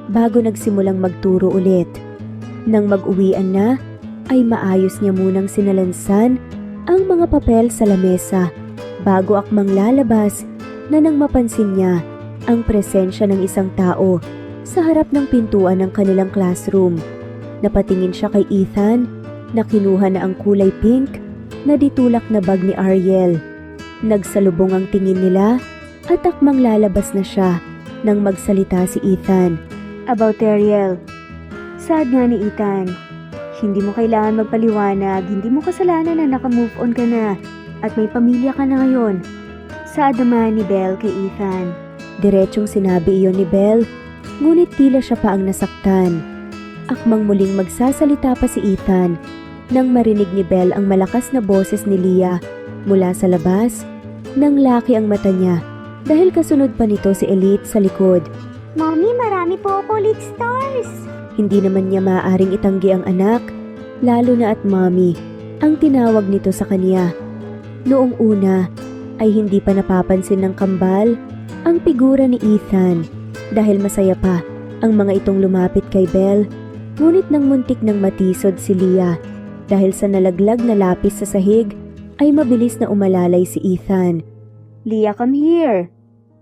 bago nagsimulang magturo ulit. Nang mag-uwian na, ay maayos niya munang sinalansan ang mga papel sa lamesa bago akmang lalabas na nang mapansin niya ang presensya ng isang tao sa harap ng pintuan ng kanilang classroom. Napatingin siya kay Ethan na kinuha na ang kulay pink na ditulak na bag ni Ariel. Nagsalubong ang tingin nila at akmang lalabas na siya nang magsalita si Ethan. About Ariel. Sad nga ni Ethan. Hindi mo kailangan magpaliwanag, hindi mo kasalanan na naka-move on ka na at may pamilya ka na ngayon. Saad naman ni Belle kay Ethan. Diretsong sinabi iyon ni Belle, ngunit tila siya pa ang nasaktan. Akmang muling magsasalita pa si Ethan nang marinig ni Belle ang malakas na boses ni Leah mula sa labas. Nang laki ang mata niya dahil kasunod pa nito si Elite sa likod. Mommy, marami po ako ulit stars. Hindi naman niya maaaring itanggi ang anak, lalo na at mommy, ang tinawag nito sa kanya. Noong una ay hindi pa napapansin ng kambal ang figura ni Ethan dahil masaya pa ang mga itong lumapit kay Belle, ngunit nang muntik ng matisod si Leah dahil sa nalaglag na lapis sa sahig ay mabilis na umalalay si Ethan. Leah, come here!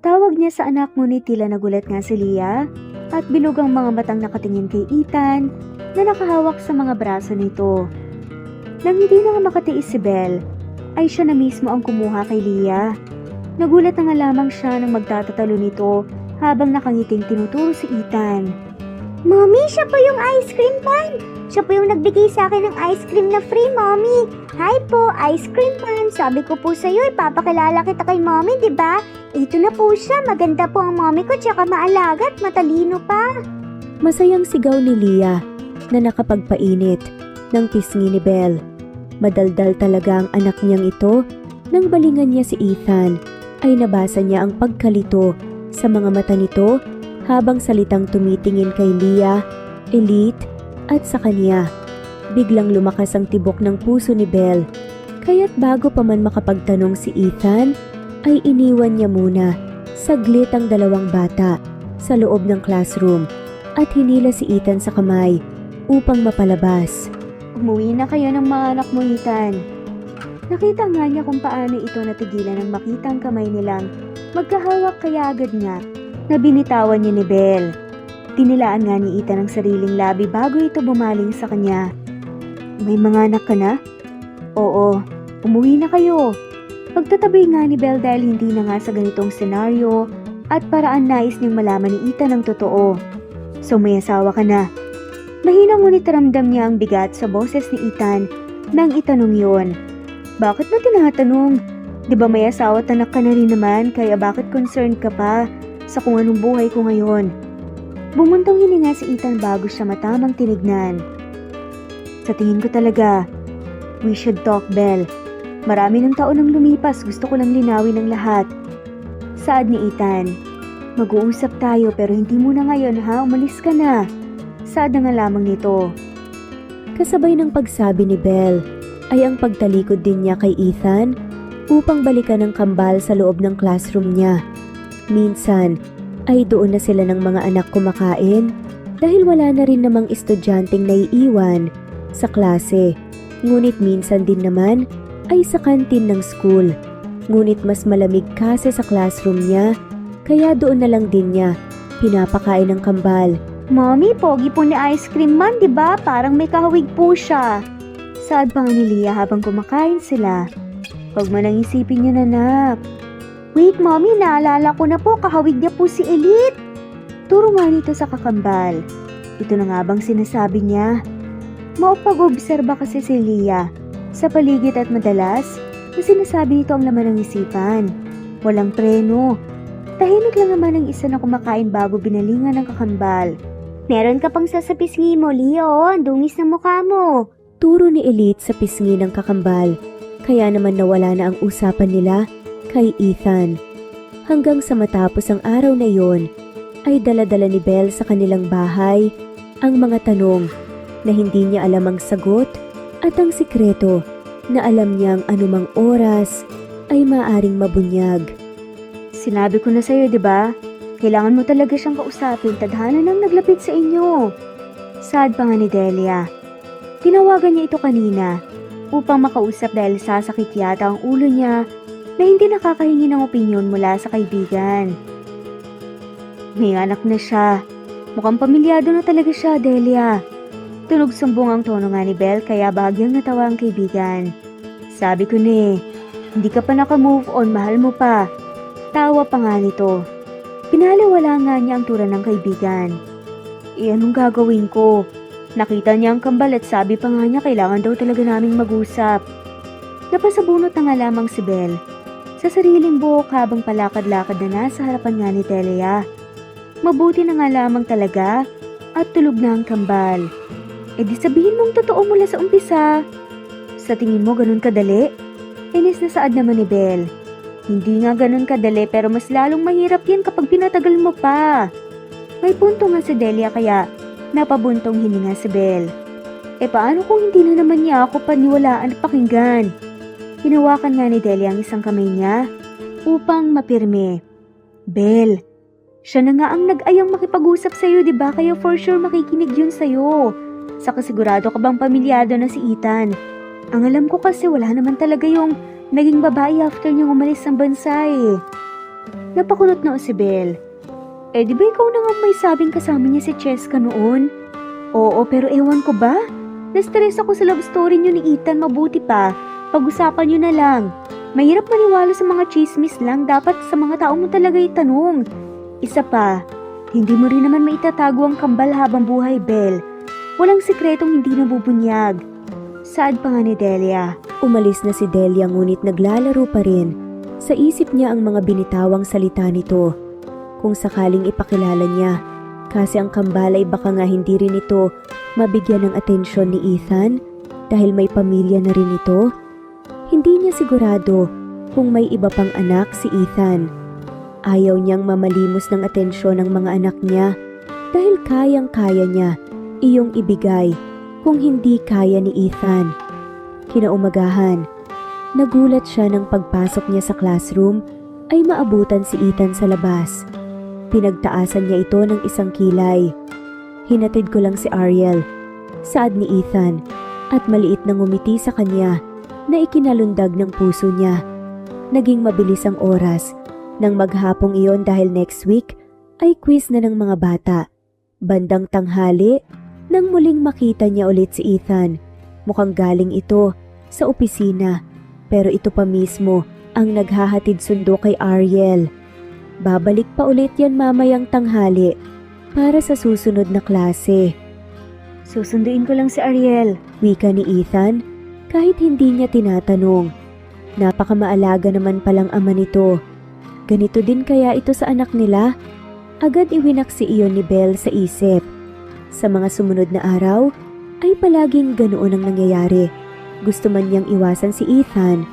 Tawag niya sa anak ngunit tila nagulat nga si Leah at bilog ang mga matang nakatingin kay Ethan na nakahawak sa mga braso nito. Nang hindi na nga makatiis si Belle, ay siya na mismo ang kumuha kay Leah. Nagulat na nga lamang siya nang magtatatalo nito habang nakangiting tinuturo si Ethan. Mommy, siya po yung ice cream man. Siya po yung nagbigay sa akin ng ice cream na free, Mommy. Hi po, ice cream man. Sabi ko po sa'yo, ipapakilala kita kay Mommy, di ba? Ito na po siya. Maganda po ang Mommy ko, tsaka maalaga at matalino pa. Masayang sigaw ni Leah na nakapagpainit ng pisngi ni Belle. Madaldal talaga ang anak niyang ito Nang balingan niya si Ethan, ay nabasa niya ang pagkalito sa mga mata nito habang salitang tumitingin kay Leah, Elite at sa kanya. Biglang lumakas ang tibok ng puso ni Belle, kaya't bago pa man makapagtanong si Ethan, ay iniwan niya muna saglit ang dalawang bata sa loob ng classroom at hinila si Ethan sa kamay upang mapalabas. Umuwi na kayo ng mga anak mo, Ethan. Nakita nga niya kung paano ito natigilan ng makita ang kamay nilang magkahawak, kaya agad nga na binitawan niya ni Belle. Tinilaan nga ni Ethan ang sariling labi bago ito bumaling sa kanya. May mga anak ka na? Oo, umuwi na kayo. Pagtatabi nga ni Belle dahil hindi na nga sa ganitong senaryo at paraan nais niyang malaman ni Ethan ang totoo. So may asawa ka na. Mahina ngunit ramdam niya ang bigat sa boses ni Ethan nang itanong yon. Bakit mo tinatanong? Di ba may asawa at anak ka na rin naman, kaya bakit concerned ka pa sa kung anong buhay ko ngayon? Bumuntong hininga si Ethan bago siya matamang tinignan. Sa tingin ko talaga, we should talk, Belle. Marami ng taon ang lumipas, gusto ko lang linawin ang lahat. Saad ni Ethan. Mag-uusap tayo pero hindi muna ngayon ha, umalis ka na. Saad na nga lamang nito. Kasabay ng pagsabi ni Belle ay ang pagtalikod din niya kay Ethan upang balikan ang kambal sa loob ng classroom niya. Minsan ay doon na sila ng mga anak kumakain dahil wala na rin namang estudyanteng naiiwan sa klase. Ngunit minsan din naman ay sa kantin ng school. Ngunit mas malamig kasi sa classroom niya, kaya doon na lang din niya pinapakain ng kambal. Mommy, pogi po ni Ice Cream Man, di ba? Parang may kahawig po siya. Saad pa nga ni Leah habang kumakain sila. Huwag mo nang isipin yun, anak. Wait, Mommy, naalala ko na po, kahawig niya po si Elite. Turo nga nito sa kakambal. Ito na nga bang sinasabi niya? Maupag-obserba kasi si Leah sa paligid at madalas na sinasabi nito ang laman ng isipan. Walang preno. Tahimik lang naman ang isa na kumakain bago binalingan ng kakambal. Meron ka pang sasapisngi mo, Leo. Ang dungis ng mukha mo. Turo ni Elite sa pisngi ng kakambal, kaya naman nawala na ang usapan nila kay Ethan. Hanggang sa matapos ang araw na yon, ay dala-dala ni Belle sa kanilang bahay ang mga tanong na hindi niya alam ang sagot at ang sikreto na alam niyang anumang oras ay maaring mabunyag. Sinabi ko na sa'yo, di ba? Kailangan mo talaga siyang kausapin, tadhana nang naglapit sa inyo. Saad pa nga ni Delia. Tinawagan niya ito kanina upang makausap dahil sasakit yata ang ulo niya na hindi nakakahingi ng opinyon mula sa kaibigan. May anak na siya. Mukhang pamilyado na talaga siya, Delia. Tunog sumbong ang tono nga ni Belle kaya bahagyang natawa ang kaibigan. Sabi ko na hindi ka pa nakamove on, mahal mo pa. Tawa pa nga nito. Pinaliwala nga niya ang tura ng kaibigan. Anong gagawin ko? Nakita niya ang kambal at sabi pa nga niya kailangan daw talaga naming mag-usap. Napasabunot na nga lamang si Belle sa sariling buhok habang palakad-lakad na nasa harapan nga ni Delia. Mabuti na nga lamang talaga at tulog na ang kambal. Di sabihin mong totoo mula sa umpisa. Sa tingin mo ganun kadali? Inis na saad naman ni Belle. Hindi nga ganun kadali pero mas lalong mahirap yan kapag pinatagal mo pa. May punto nga si Delia kaya napabuntong hininga si Belle. Paano kung hindi na naman niya ako paniwalaan at pakinggan? Hinawakan nga ni Delia ang isang kamay niya upang mapirme. Belle, siya na nga ang nag-ayang makipag-usap sa'yo, diba? Kaya for sure makikinig yun sa'yo. Sa kasigurado ka bang pamilyado na si Ethan? Ang alam ko kasi wala naman talaga yung naging babae after niyang umalis ng bansa eh. Napakulot na si Belle. Di ba ikaw na nga may sabing kasama niya si Cheska noon? Oo, pero ewan ko ba? Na-stress ako sa love story niyo ni Ethan, mabuti pa. Pag-usapan niyo na lang. Mahirap maniwala sa mga chismis lang, dapat sa mga tao mo talaga itanong. Isa pa, hindi mo rin naman maitatago ang kambal habang buhay, Belle. Walang sikretong hindi nabubunyag. Saad pa nga ni Delia. Umalis na si Delia ngunit naglalaro pa rin. Sa isip niya ang mga binitawang salita nito. Kung sakaling ipakilala niya, kasi ang kambal ay baka nga hindi rin ito mabigyan ng atensyon ni Ethan dahil may pamilya na rin ito. Hindi niya sigurado kung may iba pang anak si Ethan. Ayaw niyang mamalimos ng atensyon ng mga anak niya dahil kayang-kaya niya iyong ibigay kung hindi kaya ni Ethan. Kinaumagahan, nagulat siya nang pagpasok niya sa classroom ay maabutan si Ethan sa labas. Pinagtaasan niya ito ng isang kilay. Hinatid ko lang si Ariel, saad ni Ethan, at maliit na ngumiti sa kanya na ikinalundag ng puso niya. Naging mabilis ang oras nang maghapong iyon dahil next week ay quiz na ng mga bata. Bandang tanghali, nang muling makita niya ulit si Ethan. Mukhang galing ito sa opisina, pero ito pa mismo ang naghahatid sundo kay Ariel. Babalik pa ulit yan mamayang tanghali para sa susunod na klase. Susunduin ko lang si Ariel, wika ni Ethan kahit hindi niya tinatanong. Napakamaalaga naman palang ama nito. Ganito din kaya ito sa anak nila? Agad iwinaksi iyon ni Belle sa isip. Sa mga sumunod na araw ay palaging ganoon ang nangyayari. Gusto man niyang iwasan si Ethan,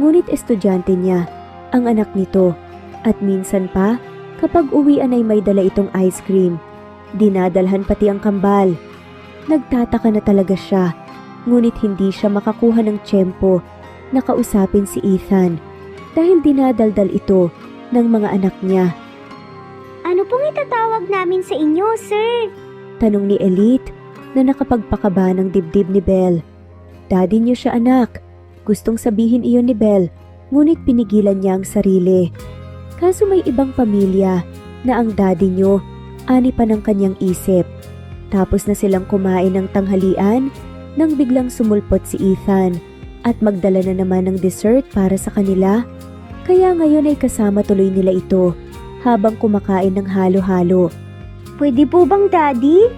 ngunit estudyante niya ang anak nito. At minsan pa, kapag uwian ay may dala itong ice cream. Dinadalhan pati ang kambal. Nagtataka na talaga siya, ngunit hindi siya makakuha ng tiyempo na kausapin si Ethan dahil dinadaldal ito ng mga anak niya. Ano pong itatawag namin sa inyo, sir? Tanong ni Elite na nakapagpakaba ng dibdib ni Belle. Daddy niyo siya, anak. Gustong sabihin iyon ni Belle, ngunit pinigilan niya ang sarili. Kaso may ibang pamilya na ang daddy niyo ani pa ng kanyang isip. Tapos na silang kumain ng tanghalian nang biglang sumulpot si Ethan at magdala na naman ng dessert para sa kanila. Kaya ngayon ay kasama tuloy nila ito habang kumakain ng halo-halo. Pwede po bang daddy?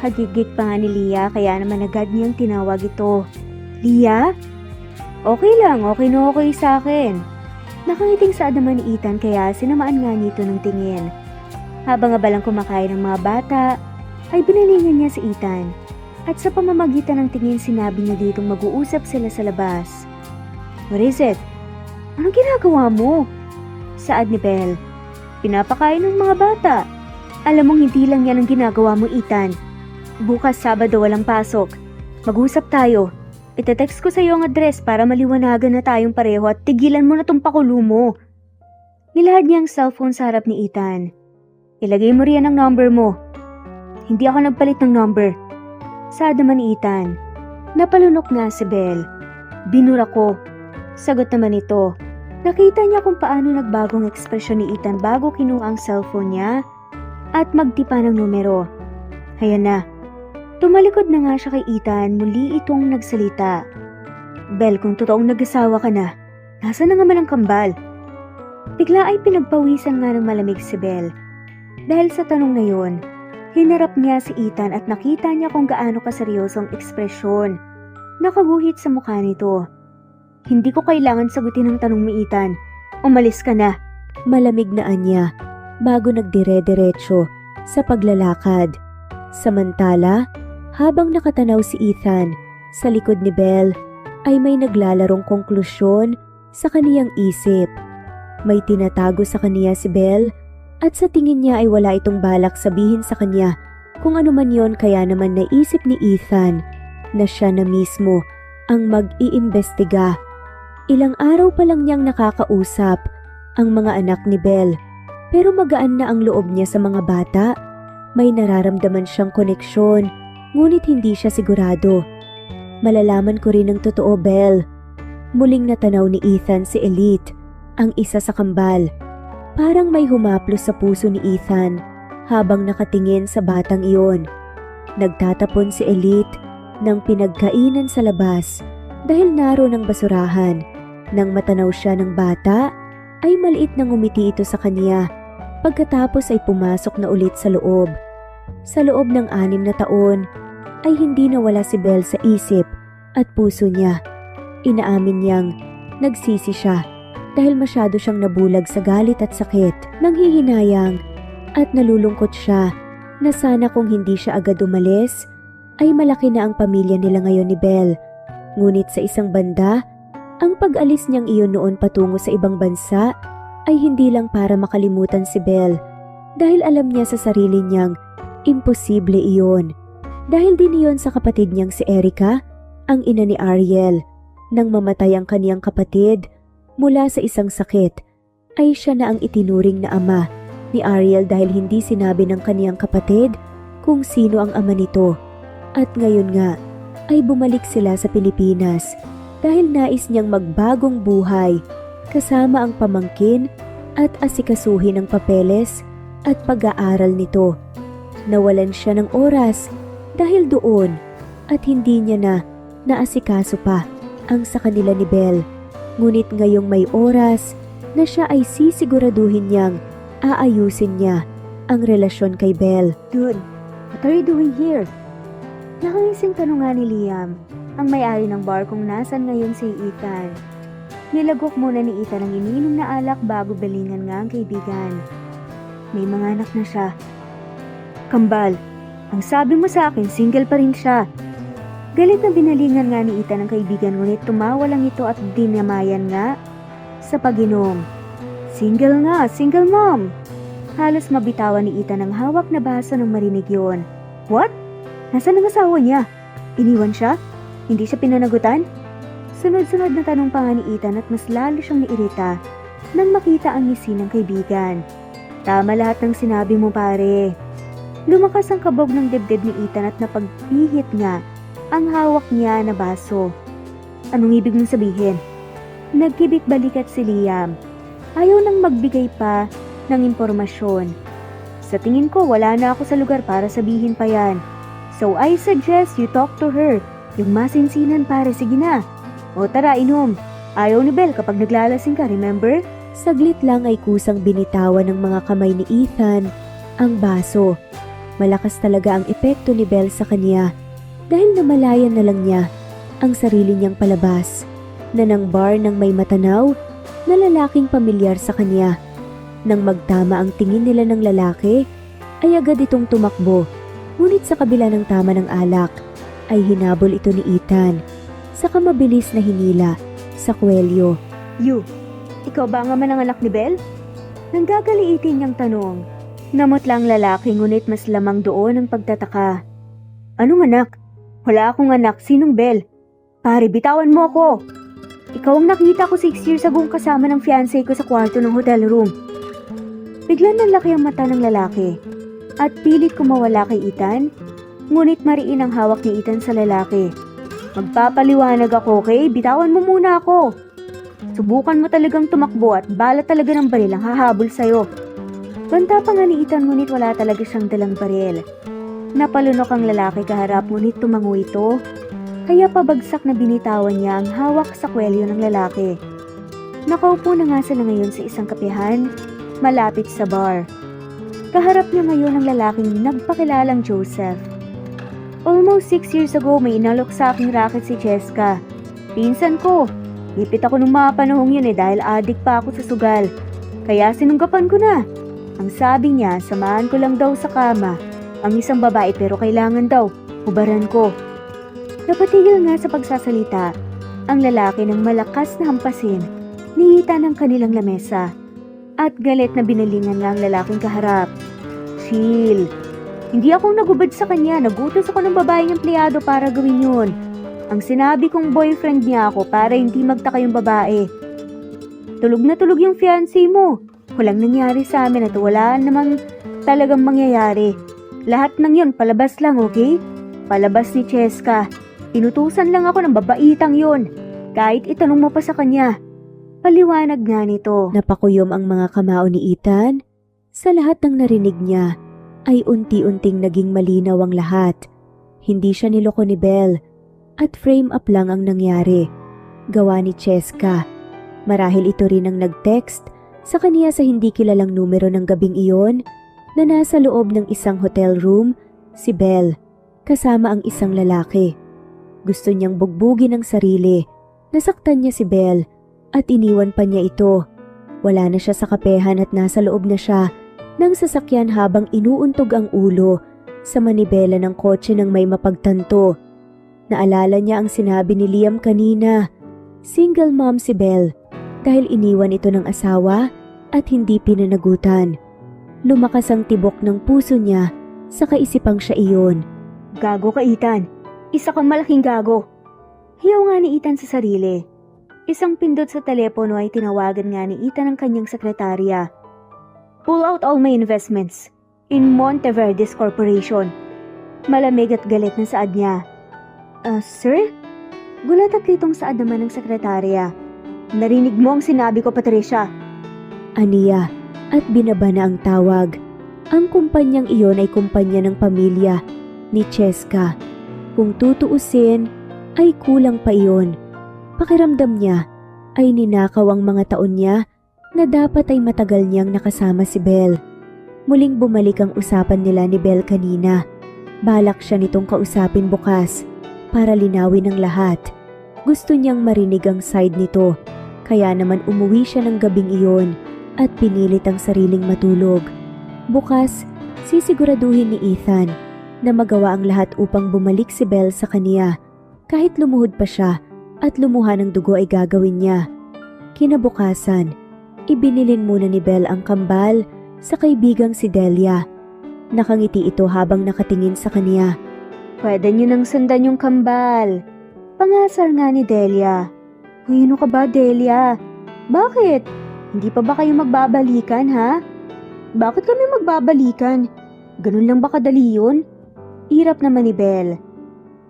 Hagigit pa nga ni Lia kaya naman agad niyang tinawag ito. Lia? Okay lang, okay na okay sa akin. Nakangiting saad naman ni Ethan kaya sinamaan nga nito ng tingin. Habang abalang kumakain ng mga bata, ay binalingan niya si Ethan. At sa pamamagitan ng tingin sinabi niya ditong mag-uusap sila sa labas. What is it? Anong ginagawa mo? Saad ni Belle. Pinapakain ng mga bata. Alam mong hindi lang yan ang ginagawa mo, Ethan. Bukas Sabado walang pasok. Mag-usap tayo. Ite-text ko sa iyo ang address para maliwanagan na tayong pareho at tigilan mo na tong pakulo mo. Nilahad niya ang cellphone sa harap ni Ethan. Ilagay mo riyan ang number mo. Hindi ako nagpalit ng number. Saad naman ni Ethan. Napalunok nga si Belle. Binura ko. Sagot naman ito. Nakita niya kung paano nagbagong ekspresyon ni Ethan bago kinuha ang cellphone niya at magtipa ng numero. Ayan na. Tumalikod na nga siya kay Ethan, muli itong nagsalita. Belle, kung totoong nag-asawa ka na, nasa na naman ang kambal? Bigla ay pinagpawisan nga ng malamig si Belle. Dahil sa tanong na yun, hinarap niya si Ethan at nakita niya kung gaano kaseryosong ekspresyon. Nakaguhit sa mukha nito. Hindi ko kailangan sagutin ang tanong ni Ethan. Umalis ka na. Malamig na anya bago nagdire-diretso sa paglalakad. Samantala, habang nakatanaw si Ethan sa likod ni Belle, ay may naglalarong konklusyon sa kaniyang isip. May tinatago sa kaniya si Belle at sa tingin niya ay wala itong balak sabihin sa kanya kung ano man yon, kaya naman naisip ni Ethan na siya na mismo ang mag-iimbestiga. Ilang araw pa lang niyang nakakausap ang mga anak ni Belle, pero magaan na ang loob niya sa mga bata. May nararamdaman siyang koneksyon, ngunit hindi siya sigurado. Malalaman ko rin ang totoo, Belle. Muling natanaw ni Ethan si Elite, ang isa sa kambal. Parang may humaplos sa puso ni Ethan habang nakatingin sa batang iyon. Nagtatapon si Elite ng pinagkainan sa labas dahil naroon ang basurahan. Nang matanaw siya ng bata, ay maliit na ngumiti ito sa kanya. Pagkatapos ay pumasok na ulit sa loob. Sa loob ng 6 na taon, ay hindi nawala si Belle sa isip at puso niya. Inaamin niyang nagsisi siya dahil masyado siyang nabulag sa galit at sakit. Nanghihinayang at nalulungkot siya na sana kung hindi siya agad umalis, ay malaki na ang pamilya nila ngayon ni Belle. Ngunit sa isang banda, Ang pag-alis niyang iyon noon patungo sa ibang bansa ay hindi lang para makalimutan si Belle dahil alam niya sa sarili niyang imposible iyon. Dahil din iyon sa kapatid niyang si Erica, ang ina ni Ariel. Nang mamatay ang kaniyang kapatid mula sa isang sakit, ay siya na ang itinuring na ama ni Ariel dahil hindi sinabi ng kaniyang kapatid kung sino ang ama nito. At ngayon nga ay bumalik sila sa Pilipinas dahil nais niyang magbagong buhay kasama ang pamangkin at asikasuhin ang papeles at pag-aaral nito. Nawalan siya ng oras dahil doon at hindi niya na naasikaso pa ang sa kanila ni Belle. Ngunit ngayong may oras na siya ay sisiguraduhin niyang aayusin niya ang relasyon kay Belle. Dude, what are you doing here? Nakaising tanong nga ni Liam, ang may-ari ng bar kung nasan ngayon si Ethan. Nilagok muna ni Ethan ang iniinom na alak bago balingan nga ang kaibigan. May mga anak na siya. Kambal, ang sabi mo sa akin single pa rin siya. Galit na binalingan nga ni Ethan ang kaibigan ngunit tumawa lang ito at dinamayan nga sa pag-inom. Single nga, single mom! Halos mabitawan ni Ethan ang hawak na baso nang marinig yun. What? Nasaan ang asawa niya? Iniwan siya? Hindi siya pinanagutan? Sunod-sunod na tanong pa nga ni Ethan at mas lalo siyang nairita nang makita ang ngisi ng kaibigan. Tama lahat ng sinabi mo pare. Lumakas ang kabog ng dibdib ni Ethan at napagpihit nga ang hawak niya na baso. Anong ibig mong sabihin? Nagkibit balikat si Liam. Ayaw nang magbigay pa ng impormasyon. Sa tingin ko wala na ako sa lugar para sabihin pa yan. So I suggest you talk to her. Yung masinsinan pare, sige na. O tara, inom. Ayaw ni Belle kapag naglalasing ka, remember? Saglit lang ay kusang binitawan ng mga kamay ni Ethan ang baso. Malakas talaga ang epekto ni Belle sa kanya dahil namalayan na lang niya ang sarili niyang palabas na ng bar ng may matanaw na lalaking pamilyar sa kanya. Nang magtama ang tingin nila ng lalaki, ay agad itong tumakbo. Ngunit sa kabila ng tama ng alak, ay hinabol ito ni Ethan. Saka mabilis na hinila sa kwelyo. You, ikaw ba ang ama ng anak ni Belle? Nanggagaliitin niyang tanong. Namot lang lalaki ngunit mas lamang doon ang pagtataka. Anong anak? Wala akong anak, sinong Belle? Pare, bitawan mo ako! Ikaw ang nakita ko 6 years ago kasama ng fiancé ko sa kwarto ng hotel room. Bigla nanlaki ang mata ng lalaki at pilit kumawala kay Ethan, ngunit mariin ang hawak ni Ethan sa lalaki. Magpapaliwanag ako, okay? Bitawan mo muna ako. Subukan mo talagang tumakbo at bala talaga ng baril ang hahabol sa'yo. Banta pa nga ni Ethan ngunit wala talaga siyang dalang baril. Napalunok ang lalaki kaharap ngunit tumango ito, kaya pabagsak na binitawan niya ang hawak sa kwelyo ng lalaki. Nakaupo na nga sila ngayon sa isang kapehan, malapit sa bar. Kaharap niya ngayon ang lalaking nagpakilalang Joseph. Almost 6 years ago may inalok sa aking racket si Jessica. Pinsan ko. Lipit ako nung mga panahong yun dahil adik pa ako sa sugal. Kaya sinunggapan ko na. Ang sabi niya, samahan ko lang daw sa kama ang isang babae pero kailangan daw hubaran ko. Napatigil nga sa pagsasalita ang lalaki ng malakas na hampasin ni Ethan ng kanilang lamesa. At galit na binalingan nga ang lalaking kaharap. Chill. Hindi akong nagubad sa kanya. Nagutos ako ng babaeng empleyado para gawin yun. Ang sinabi kong boyfriend niya ako para hindi magtaka yung babae. Tulog na tulog yung fiancé mo. Walang nangyari sa amin at wala namang talagang mangyayari. Lahat ng yun palabas lang, okay? Palabas ni Cheska. Inutusan lang ako ng babaitang yun. Kahit itanong mo pa sa kanya. Paliwanag nga nito. Napakuyom ang mga kamao ni Ethan. Sa lahat ng narinig niya, ay unti-unting naging malinaw ang lahat. Hindi siya niloko ni Belle at frame up lang ang nangyari. Gawa ni Cheska. Marahil ito rin ang nag-text sa kaniya sa hindi kilalang numero ng gabing iyon na nasa loob ng isang hotel room si Belle kasama ang isang lalaki. Gusto niyang bugbugin ang sarili. Nasaktan niya si Belle at iniwan pa niya ito. Wala na siya sa kapehan at nasa loob na siya ng sasakyan habang inuuntog ang ulo sa manibela ng kotse ng may mapagtanto. Naalala niya ang sinabi ni Liam kanina Single mom si Belle dahil iniwan ito ng asawa at hindi pinanagutan. Lumakas ang tibok ng puso niya sa kaisipang siya iyon. Gago ka, Ethan. Isa kang malaking gago. Hiyaw nga ni Ethan sa sarili. Isang pindot sa telepono ay tinawagan nga ni Ethan ang kanyang sekretarya. Pull out all my investments in Monteverdes Corporation. Malamig at galit na saad niya. Sir? Gulat at litong saad naman ng sekretarya. Narinig mo ang sinabi ko, Patricia. Aniya at binaba na ang tawag. Ang kumpanyang iyon ay kumpanya ng pamilya ni Cheska. Kung tutuusin, ay kulang pa iyon. Pakiramdam niya ay ninakaw ang mga taon niya na dapat ay matagal niyang nakasama si Belle. Muling bumalik ang usapan nila ni Belle kanina. Balak siya nitong kausapin bukas para linawin ang lahat. Gusto niyang marinig ang side nito, kaya naman umuwi siya ng gabing iyon at pinilit ang sariling matulog. Bukas, sisiguraduhin ni Ethan na magawa ang lahat upang bumalik si Belle sa kaniya. Kahit lumuhod pa siya at lumuha ng dugo ay gagawin niya. Kinabukasan, ibinilin muna ni Belle ang kambal sa kaibigang si Delia. Nakangiti ito habang nakatingin sa kaniya. Pwede niyo nang sundan yung kambal. Pangasar nga ni Delia. Uy, ano ka ba, Delia? Bakit? Hindi pa ba kayo magbabalikan, ha? Bakit kami magbabalikan? Ganun lang ba kadali yun? Hirap naman ni Belle.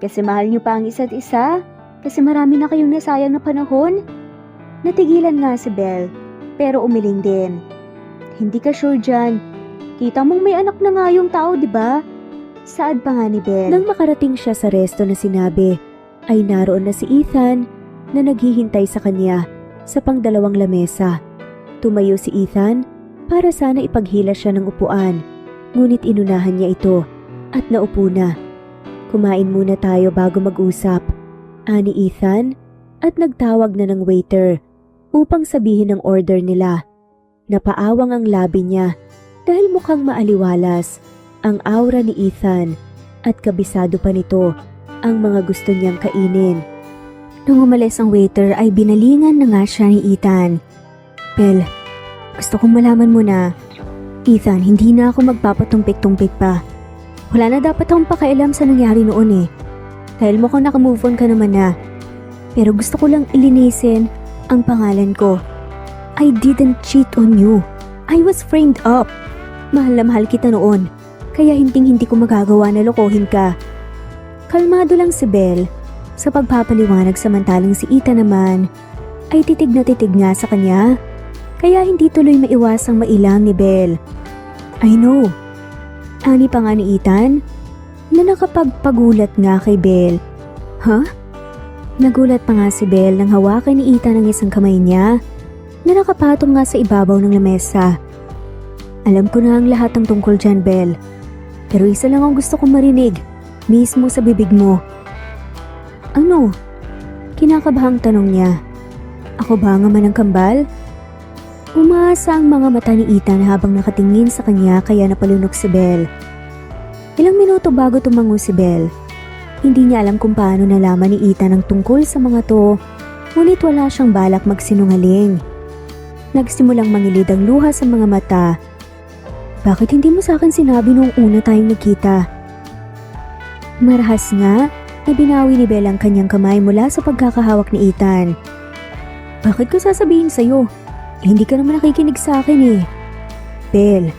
Kasi mahal niyo pa ang isa't isa? Kasi marami na kayong nasayang na panahon? Natigilan nga si Belle, pero umiling din. Hindi ka sure dyan. Kita mong may anak na nga yung tao, di ba? Saad pa nga ni Belle. Nang makarating siya sa resto na sinabi, ay naroon na si Ethan na naghihintay sa kanya sa pangdalawang lamesa. Tumayo si Ethan para sana ipaghila siya ng upuan, ngunit inunahan niya ito at naupo na. Kumain muna tayo bago mag-usap, ani Ethan, at nagtawag na ng waiter upang sabihin ang order nila. Napaawang ang labi niya dahil mukhang maaliwalas ang aura ni Ethan at kabisado pa nito ang mga gusto niyang kainin. Nung umalis ang waiter ay binalingan na nga siya ni Ethan. Belle, gusto kong malaman mo na, Ethan, hindi na ako magpapatumpik-tumpik pa. Wala na dapat akong pakialam sa nangyari noon eh. Dahil mukhang nakamove on ka naman na. Pero gusto ko lang ilinisin ang pangalan ko. I didn't cheat on you. I was framed up. Mahal na mahal kita noon. Kaya hindi ko magagawa na lokohin ka. Kalmado lang si Belle sa pagpapaliwanag, samantalang si Ethan naman ay titig na titig nga sa kanya. Kaya hindi tuloy maiwasang mailang ni Belle. I know. Ani pa nga ni Ethan na nakapagpagulat nga kay Belle. Huh? Nagulat pa nga si Belle nang hawakan ni Ethan ang isang kamay niya na nakapatong nga sa ibabaw ng lamesa. Alam ko na ang lahat ng tungkol dyan, Belle. Pero isa lang ang gusto kong marinig, mismo sa bibig mo. Ano? Kinakabahang tanong niya. Ako ba nga man ang kambal? Umaasa ang mga mata ni Ethan habang nakatingin sa kanya kaya napalunok si Belle. Ilang minuto bago tumango si Belle. Hindi niya alam kung paano nalaman ni Ethan ang tungkol sa mga to, ngunit wala siyang balak magsinungaling. Nagsimulang mangilid ang luha sa mga mata. Bakit hindi mo sa akin sinabi noong una tayong nagkita? Marahas nga na binawi ni Belle ang kanyang kamay mula sa pagkakahawak ni Ethan. Bakit ko sasabihin sa'yo? Hindi ka naman nakikinig sa akin eh. Belle,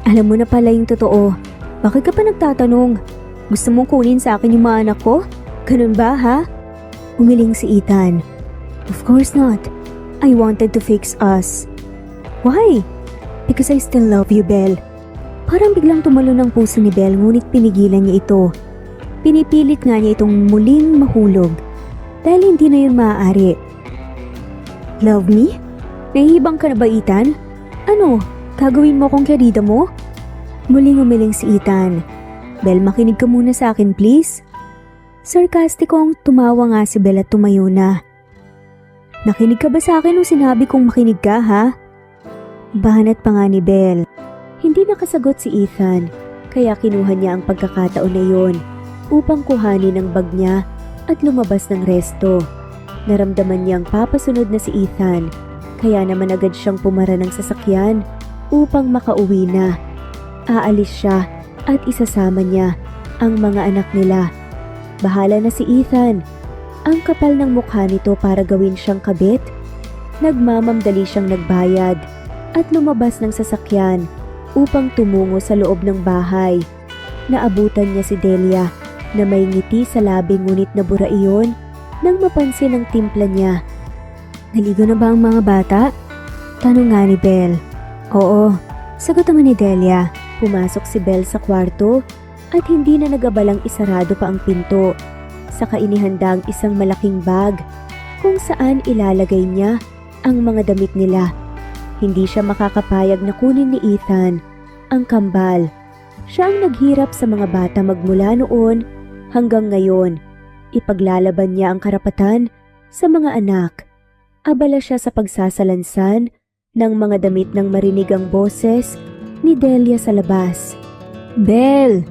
alam mo na pala yung totoo. Bakit ka pa nagtatanong? Gusto mong kunin sa akin yung mga anak ko? Ganun ba ha? Umiling si Ethan. Of course not. I wanted to fix us. Why? Because I still love you, Belle. Parang biglang tumalon ang puso ni Belle ngunit pinigilan niya ito. Pinipilit nga niya itong muling mahulog dahil hindi na yun maaari. Love me? Nahihibang ka na ba, Ethan? Ano? Gagawin mo akong kerida mo? Muling umiling si Ethan. Belle, makinig ka muna sa akin, please. Sarkastikong tumawa nga si Belle at tumayo na. Nakinig ka ba sa akin nung sinabi kong makinig ka, ha? Bahanat pa nga ni Belle. Hindi nakasagot si Ethan, kaya kinuha niya ang pagkakataon na yon upang kuhanin ang bag niya at lumabas ng resto. Naramdaman niyang papasunod na si Ethan, kaya naman agad siyang pumara ng sasakyan upang makauwi na. Aalis siya at isasama niya ang mga anak nila. Bahala na si Ethan. Ang kapal ng mukha nito para gawin siyang kabit. Nagmamamdali siyang nagbayad at lumabas ng sasakyan upang tumungo sa loob ng bahay. Naabutan niya si Delia na may ngiti sa labi ngunit nabura iyon nang mapansin ang timpla niya. Naligo na ba ang mga bata? Tanong nga ni Belle. Oo, sagot naman ni Delia. Pumasok si Belle sa kwarto at hindi na nagabalang isarado pa ang pinto. Saka inihanda ang isang malaking bag kung saan ilalagay niya ang mga damit nila. Hindi siya makakapayag na kunin ni Ethan ang kambal. Siya ang naghirap sa mga bata magmula noon hanggang ngayon. Ipaglalaban niya ang karapatan sa mga anak. Abala siya sa pagsasalansan ng mga damit nang marinig ang boses ni Delia sa labas. Belle!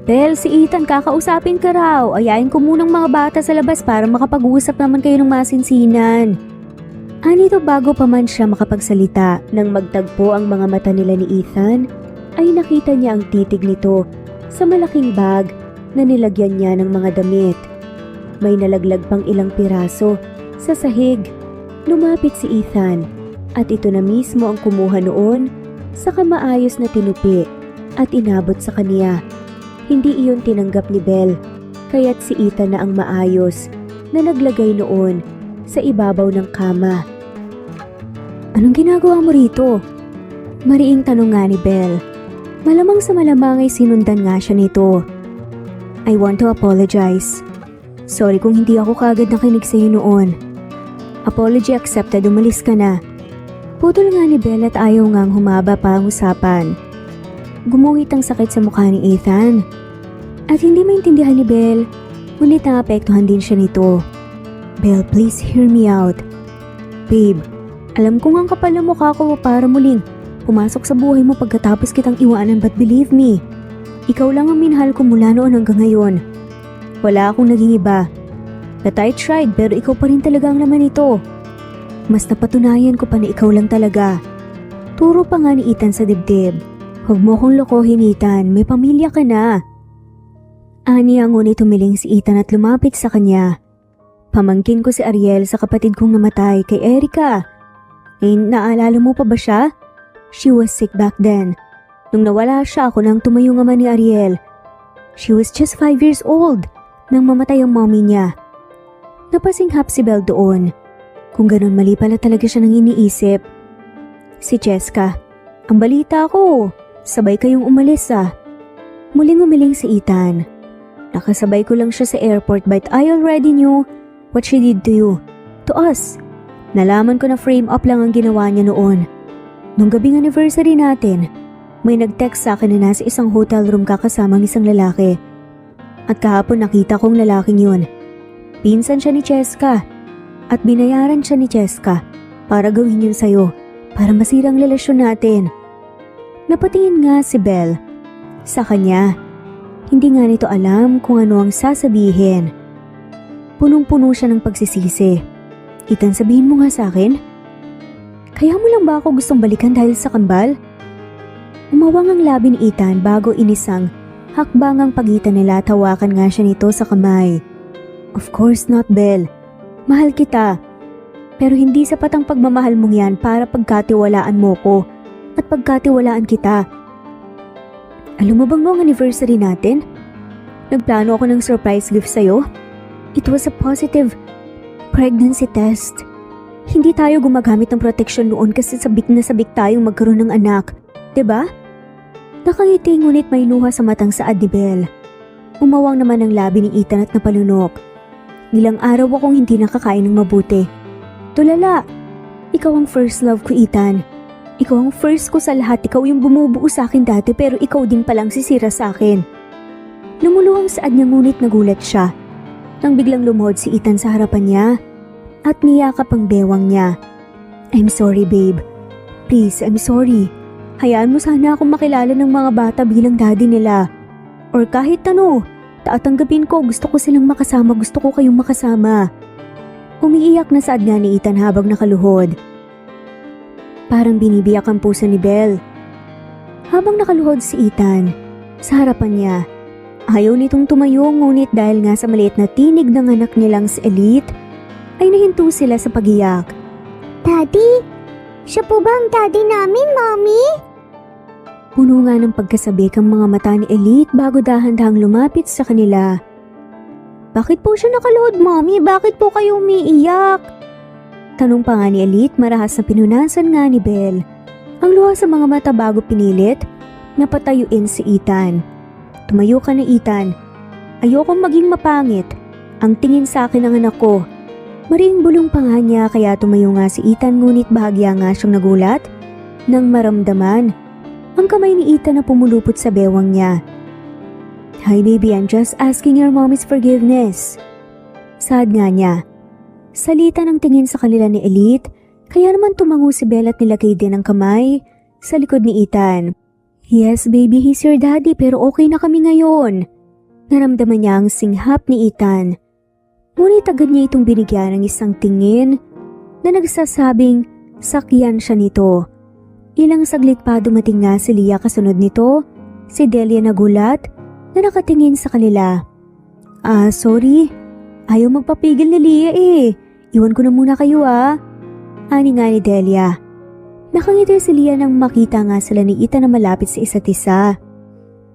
Belle, si Ethan kakausapin ka raw. Ayain ko munang mga bata sa labas para makapag-uusap naman kayo ng masinsinan. Anito bago pa man siya makapagsalita nang magtagpo ang mga mata nila ni Ethan, ay nakita niya ang titig nito sa malaking bag na nilagyan niya ng mga damit. May nalaglag pang ilang piraso sa sahig. Lumapit si Ethan at ito na mismo ang kumuha noon sa maayos na tinupi at inabot sa kaniya. Hindi iyon tinanggap ni Belle, kaya't si Ethan na ang maayos na naglagay noon sa ibabaw ng kama. Anong ginagawa mo rito? Mariing tanong nga ni Belle. Malamang sa malamang ay sinundan nga siya nito. I want to apologize. Sorry kung hindi ako kaagad nakinig sa iyo noon. Apology accepted, umalis ka na. Putol nga ni Belle at ayaw ngang humaba pa ang usapan. Gumuhit ang sakit sa mukha ni Ethan. At hindi maintindihan ni Belle, ngunit naapektuhan din siya nito. Belle, please hear me out. Babe, alam kong ang kapal ng mukha ko para muling pumasok sa buhay mo pagkatapos kitang iwanan, but believe me, ikaw lang ang minahal ko mula noon hanggang ngayon. Wala akong naging iba. That I tried pero ikaw pa rin talaga ang laman nito. Mas napatunayan ko pa na ikaw lang talaga. Turo pa nga ni Ethan sa dibdib. Huwag mo kong lokohin, Ethan. May pamilya ka na. Ani ang ngunit tumiling si Ethan at lumapit sa kanya. Pamangkin ko si Ariel sa kapatid kong namatay kay Erica. Naalala mo pa ba siya? She was sick back then. Nung nawala siya, ako nang tumayo nga man ni Ariel. She was just 5 years old nang mamatay ang mommy niya. Napasinghap si Belle doon. Kung ganun, mali pala talaga siya nang iniisip. Si Cheska, ang balita ko, sabay kayong umalis ah. Muling umiling si Ethan. Nakasabay ko lang siya sa airport but I already knew what she did to you, to us. Nalaman ko na frame up lang ang ginawa niya noon. Nung gabing anniversary natin, may nag-text sa akin na nasa isang hotel room kakasamang isang lalaki. At kahapon nakita kong lalaking yun. Pinsan siya ni Cheska. At binayaran siya ni Cheska para gawin yun sa'yo, para masirang relasyon natin. Napatingin nga si Belle sa kanya. Hindi nga nito alam kung ano ang sasabihin. Punong-puno siya ng pagsisisi. Ethan, sabihin mo nga sa akin. Kaya mo lang ba ako gustong balikan dahil sa kambal? Umawang ang labi ni Ethan bago inisang hakbangang pagitan nila, tawakan nga siya nito sa kamay. Of course not, Belle. Mahal kita. Pero hindi sapat ang pagmamahal mong yan para pagkatiwalaan mo ko at pagkatiwalaan kita. Alam mo bang noong anniversary natin? Nagplano ako ng surprise gift sa'yo. It was a positive pregnancy test. Hindi tayo gumagamit ng protection noon kasi sabik na sabik tayong magkaroon ng anak. Diba? Nakangiti ngunit may luha sa matang saad ni Belle. Umawang naman ang labi ni Ethan at napalunok. Ilang araw akong hindi nakakain ng mabuti. Tulala, ikaw ang first love ko, Ethan. Ikaw ang first ko sa lahat. Ikaw yung bumubuo sa akin dati pero ikaw din palang sisira sa akin. Lumuluhang saad niya ngunit nagulat siya nang biglang lumuhod si Ethan sa harapan niya at niyakap ang bewang niya. I'm sorry, babe. Please, I'm sorry. Hayaan mo sana akong makilala ng mga bata bilang daddy nila. Or kahit ano, tatanggapin ko, gusto ko silang makasama, gusto ko kayong makasama. Umiiyak na saad nga ni Ethan habang nakaluhod. Parang binibiyak ang puso ni Belle. Habang nakaluhod si Ethan, sa harapan niya, ayaw nitong tumayo ngunit dahil nga sa maliit na tinig ng anak nilang si Elite, ay nahinto sila sa pagiyak. Daddy? Siya po ba ang daddy namin, Mommy? Puno nga ng pagkasabik ang mga mata ni Elite bago dahan-dahang lumapit sa kanila. Bakit po siya nakaluhod, Mommy? Bakit po kayo umiiyak? Tanong pa nga ni Elite marahas na pinunasan nga ni Belle. Ang luha sa mga mata bago pinilit, napatayuin si Ethan. Tumayo ka na, Ethan. Ayokong maging mapangit. Ang tingin sa akin ng anak ko. Mariing bulong pa nga niya kaya tumayo nga si Ethan ngunit bahagya nga siyang nagulat nang maramdaman ang kamay ni Ethan na pumulupot sa bewang niya. Hi baby, I'm just asking your mommy's forgiveness. Saad nga niya. Salita ng tingin sa kanila ni Elite, kaya naman tumango si Belle at nilagay din ang kamay sa likod ni Ethan. Yes baby, he's your daddy pero okay na kami ngayon. Naramdaman niya ang singhap ni Ethan. Ngunit agad niya itong binigyan ng isang tingin na nagsasabing sakyan siya nito. Ilang saglit pa dumating nga si Leah kasunod nito, si Delia nagulat na nakatingin sa kanila. Sorry. Ayaw magpapigil ni Leah eh. Iwan ko na muna kayo Ani nga ni Delia. Nakangiti si Leah nang makita nga sila ni Ethan na malapit sa isa't isa.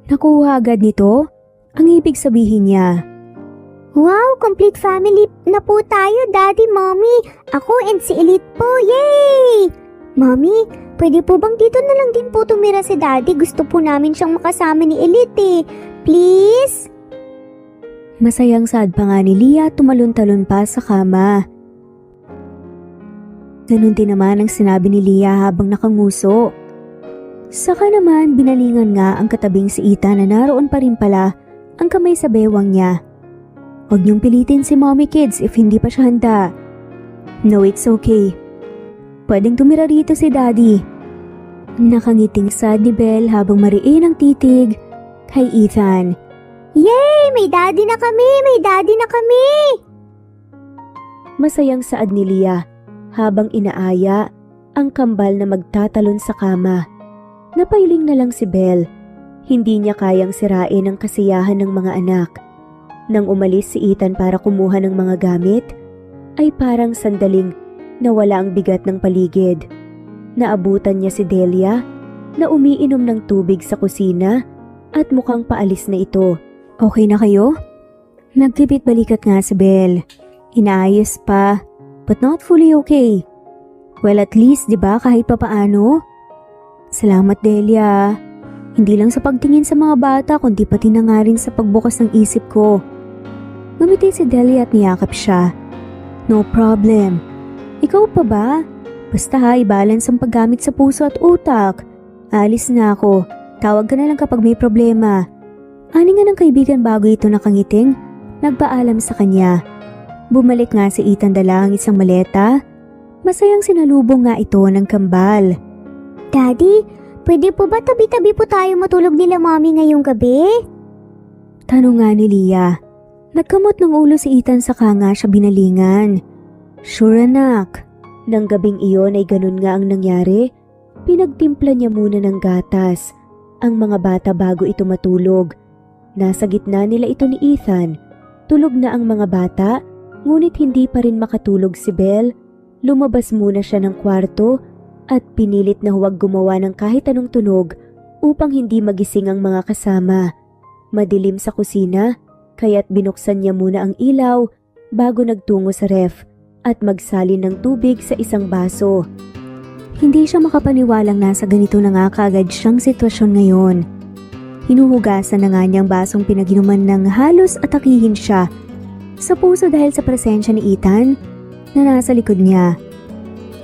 Nakuha agad nito ang ibig sabihin niya. Wow, complete family na po tayo, Daddy, Mommy. Ako and si Elite po, yay! Mommy, pwede po bang dito na lang din po tumira si Daddy? Gusto po namin siyang makasama ni Elite Please? Masayang saad pa nga ni Leah tumalon-talon pa sa kama. Ganun din naman ang sinabi ni Leah habang nakanguso. Saka naman binalingan nga ang katabing si Ethan na naroon pa rin pala ang kamay sa bewang niya. Huwag niyong pilitin si Mommy kids if hindi pa siya handa. No, it's okay. Pwedeng tumira rito si Daddy. Nakangiting sad ni Belle habang mariin ang titig kay Ethan. Yay! May daddy na kami! May daddy na kami! Masayang saad ni Leah habang inaaya ang kambal na magtatalon sa kama. Napailing na lang si Belle. Hindi niya kayang sirain ang kasiyahan ng mga anak. Nang umalis si Ethan para kumuha ng mga gamit, ay parang sandaling nawala ang bigat ng paligid. Naabutan niya si Delia na umiinom ng tubig sa kusina at mukhang paalis na ito. Okay na kayo? Nagtipit balikat nga si Belle. Inaayos pa, but not fully okay. Well, at least, di ba, kahit papaano? Salamat, Delia. Hindi lang sa pagtingin sa mga bata, kundi pati na nga rin sa pagbukas ng isip ko. Ngumiti si Delia at niyakap siya. No problem. Ikaw pa ba? Basta i-balance ang paggamit sa puso at utak. Alis na ako. Tawag ka na lang kapag may problema. Ani nga ng kaibigan bago ito nakangiting, nagpaalam sa kanya. Bumalik nga si Ethan dala ang isang maleta. Masayang sinalubong nga ito ng kambal. Daddy, pwede po ba tabi-tabi po tayo matulog nila Mommy ngayong gabi? Tanong nga ni Leah. Nagkamot ng ulo si Ethan saka nga siya binalingan. Sure anak. Nang gabing iyon ay ganun nga ang nangyari. Pinagtimpla niya muna ng gatas ang mga bata bago ito matulog. Nasa gitna nila ito ni Ethan. Tulog na ang mga bata, ngunit hindi pa rin makatulog si Belle. Lumabas muna siya ng kwarto at pinilit na huwag gumawa ng kahit anong tunog upang hindi magising ang mga kasama. Madilim sa kusina, kaya't binuksan niya muna ang ilaw bago nagtungo sa ref at magsalin ng tubig sa isang baso. Hindi siya makapaniwalang nasa ganito na nga kaagad siyang sitwasyon ngayon. Hinuhugasan na nga niyang basong pinaginuman ng halos atakihin siya sa puso dahil sa presensya ni Ethan na nasa likod niya.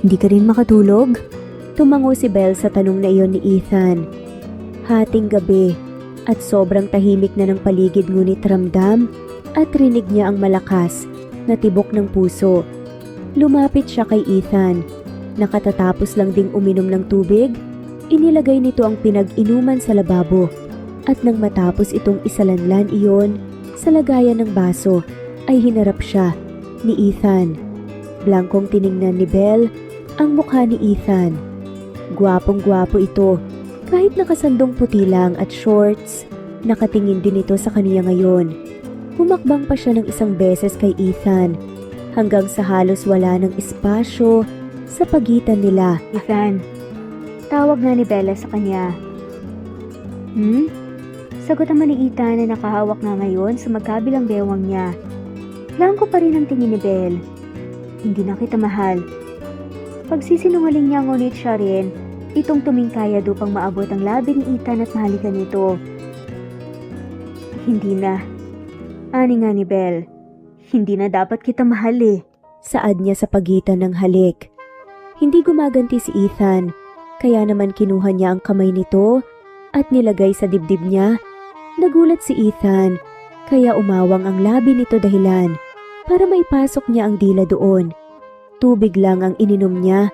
Hindi ka rin makatulog? Tumango si Belle sa tanong na iyon ni Ethan. Hating gabi at sobrang tahimik na ng paligid ngunit ramdam at rinig niya ang malakas na tibok ng puso. Lumapit siya kay Ethan. Nakatatapos lang ding uminom ng tubig, inilagay nito ang pinag-inuman sa lababo at nang matapos itong isalanlan iyon sa lagayan ng baso ay hinarap siya ni Ethan. Blankong tiningnan ni Belle ang mukha ni Ethan. Gwapong-gwapo ito, kahit nakasandong puti lang at shorts, nakatingin din ito sa kaniya ngayon. Humakbang pa siya ng isang beses kay Ethan, hanggang sa halos wala ng espasyo sa pagitan nila. Ethan, tawag na ni Bella sa kanya. Sagot naman ni Ethan na nakahawak na ngayon sa magkabilang bewang niya. Blanko pa rin ang tingin ni Belle. Hindi na kita mahal. Pagsisinungaling niya ngunit siya rin, itong tumingkaya upang maabot ang labi ni Ethan at mahalikan nito. Hindi na. Ani nga ni Belle. Hindi na dapat kita mahal eh. Saad niya sa pagitan ng halik. Hindi gumaganti si Ethan, kaya naman kinuha niya ang kamay nito at nilagay sa dibdib niya. Nagulat si Ethan, kaya umawang ang labi nito dahilan para maipasok niya ang dila doon. Tubig lang ang ininom niya,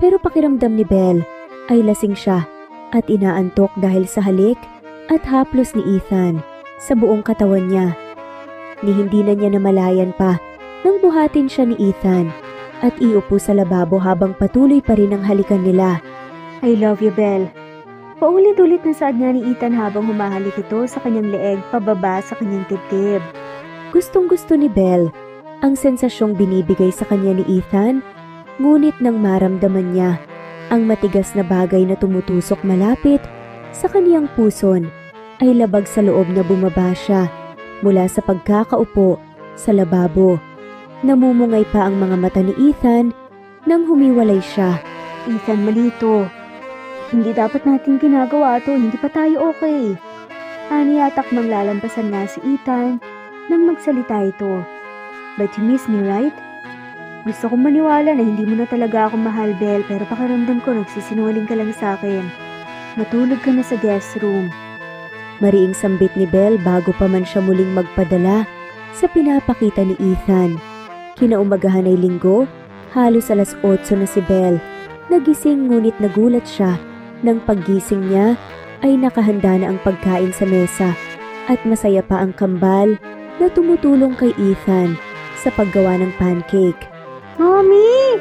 pero pakiramdam ni Belle ay lasing siya at inaantok dahil sa halik at haplos ni Ethan sa buong katawan niya. Ni hindi na niya namalayan pa nang buhatin siya ni Ethan at iupo sa lababo habang patuloy pa rin ang halikan nila. I love you, Belle. Paulit-ulit na saad nga ni Ethan habang humahalik ito sa kanyang leeg pababa sa kanyang dibdib. Gustong-gusto ni Belle ang sensasyong binibigay sa kanya ni Ethan, ngunit nang maramdaman niya ang matigas na bagay na tumutusok malapit sa kaniyang puson, ay labag sa loob na bumaba siya mula sa pagkakaupo sa lababo. Namumungay pa ang mga mata ni Ethan nang humiwalay siya. Ethan, malito. Hindi dapat natin ginagawa to, hindi pa tayo okay. Ani yatak mang lalampasan nga si Ethan nang magsalita ito. But you miss me, right? Gusto kong maniwala na hindi mo na talaga ako mahal, Belle, pero pakiramdam ko nagsisinungaling ka lang sa akin. Matulog ka na sa guest room. Mariing sambit ni Belle bago pa man siya muling magpadala sa pinapakita ni Ethan. Kinaumagahan ay linggo, halos alas 8 na si Belle. Nagising ngunit nagulat siya nang paggising niya ay nakahanda na ang pagkain sa mesa at masaya pa ang kambal na tumutulong kay Ethan sa paggawa ng pancake. Mommy!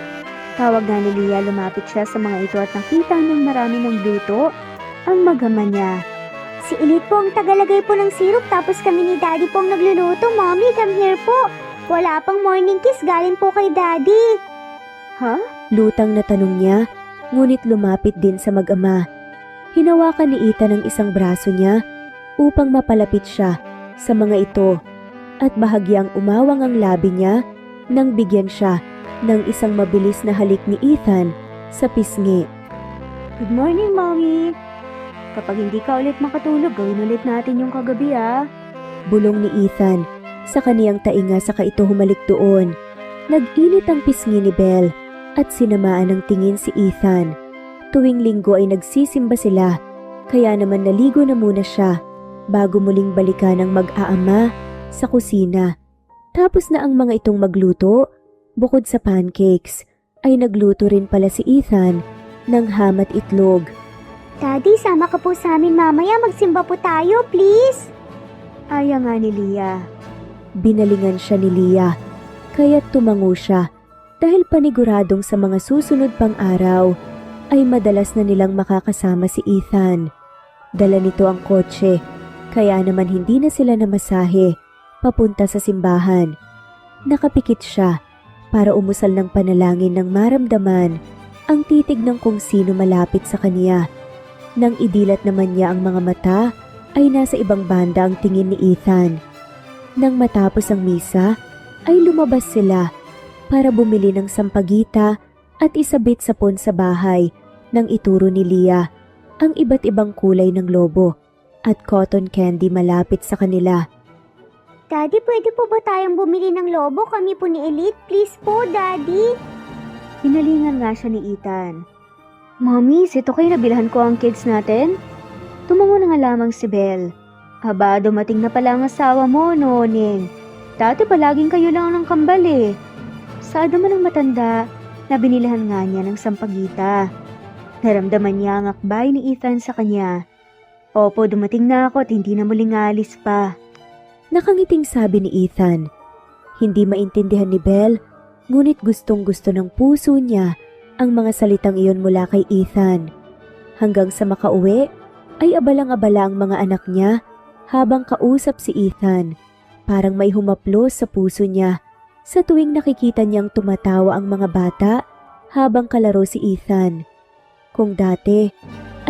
Tawag nga ni Leah, lumapit siya sa mga ito at nakita ng marami ng luto ang magama niya. Si Elite po ang tagalagay po ng syrup tapos kami ni Daddy po ang nagluluto. Mommy, come here po. Wala pang morning kiss, galing po kay Daddy. Ha? Lutang na tanong niya, ngunit lumapit din sa mag-ama. Hinawakan ni Ethan ang isang braso niya upang mapalapit siya sa mga ito at bahagyang umawang ang labi niya nang bigyan siya ng isang mabilis na halik ni Ethan sa pisngi. Good morning, Mommy. Kapag hindi ka ulit makatulog, gawin ulit natin yung kagabi, ah. Bulong ni Ethan sa kaniyang tainga saka ito humalik doon. Nag-init ang pisngi ni Belle at sinamaan ng tingin si Ethan. Tuwing linggo ay nagsisimba sila, kaya naman naligo na muna siya bago muling balikan ang mag-aama sa kusina. Tapos na ang mga itong magluto, bukod sa pancakes, ay nagluto rin pala si Ethan ng ham at itlog. Daddy, sama ka po sa amin mamaya. Magsimba po tayo, please. Aya nga ni Leah. Binalingan siya ni Leah, kaya't tumango siya dahil paniguradong sa mga susunod pang araw ay madalas na nilang makakasama si Ethan. Dala nito ang kotse, kaya naman hindi na sila namasahe papunta sa simbahan. Nakapikit siya para umusal ng panalangin ng maramdaman ang titig ng kung sino malapit sa kaniya. Nang idilat naman niya ang mga mata, ay nasa ibang banda ang tingin ni Ethan. Nang matapos ang misa, ay lumabas sila para bumili ng sampagita at isabit sa pon sa bahay nang ituro ni Leah ang iba't ibang kulay ng lobo at cotton candy malapit sa kanila. Daddy, pwede po ba tayong bumili ng lobo? Kami po ni Elite. Please po, Daddy. Hinalingan nga siya ni Ethan. Mommy, sito kayo nabilhan ko ang kids natin? Tumango na nga lamang si Belle. Aba, dumating na pala ang asawa mo, Noning. Dati palaging kayo lang ng kambal eh. Saad naman ang matanda na binilhan nga niya ng sampagita. Naramdaman niya ang akbay ni Ethan sa kanya. Opo, dumating na ako at hindi na muling alis pa. Nakangiting sabi ni Ethan. Hindi maintindihan ni Belle Ngunit gustong-gusto ng puso niya ang mga salitang iyon mula kay Ethan. Hanggang sa makauwi, ay abalang-abala ang mga anak niya habang kausap si Ethan. Parang may humaplos sa puso niya sa tuwing nakikita niyang tumatawa ang mga bata habang kalaro si Ethan. Kung dati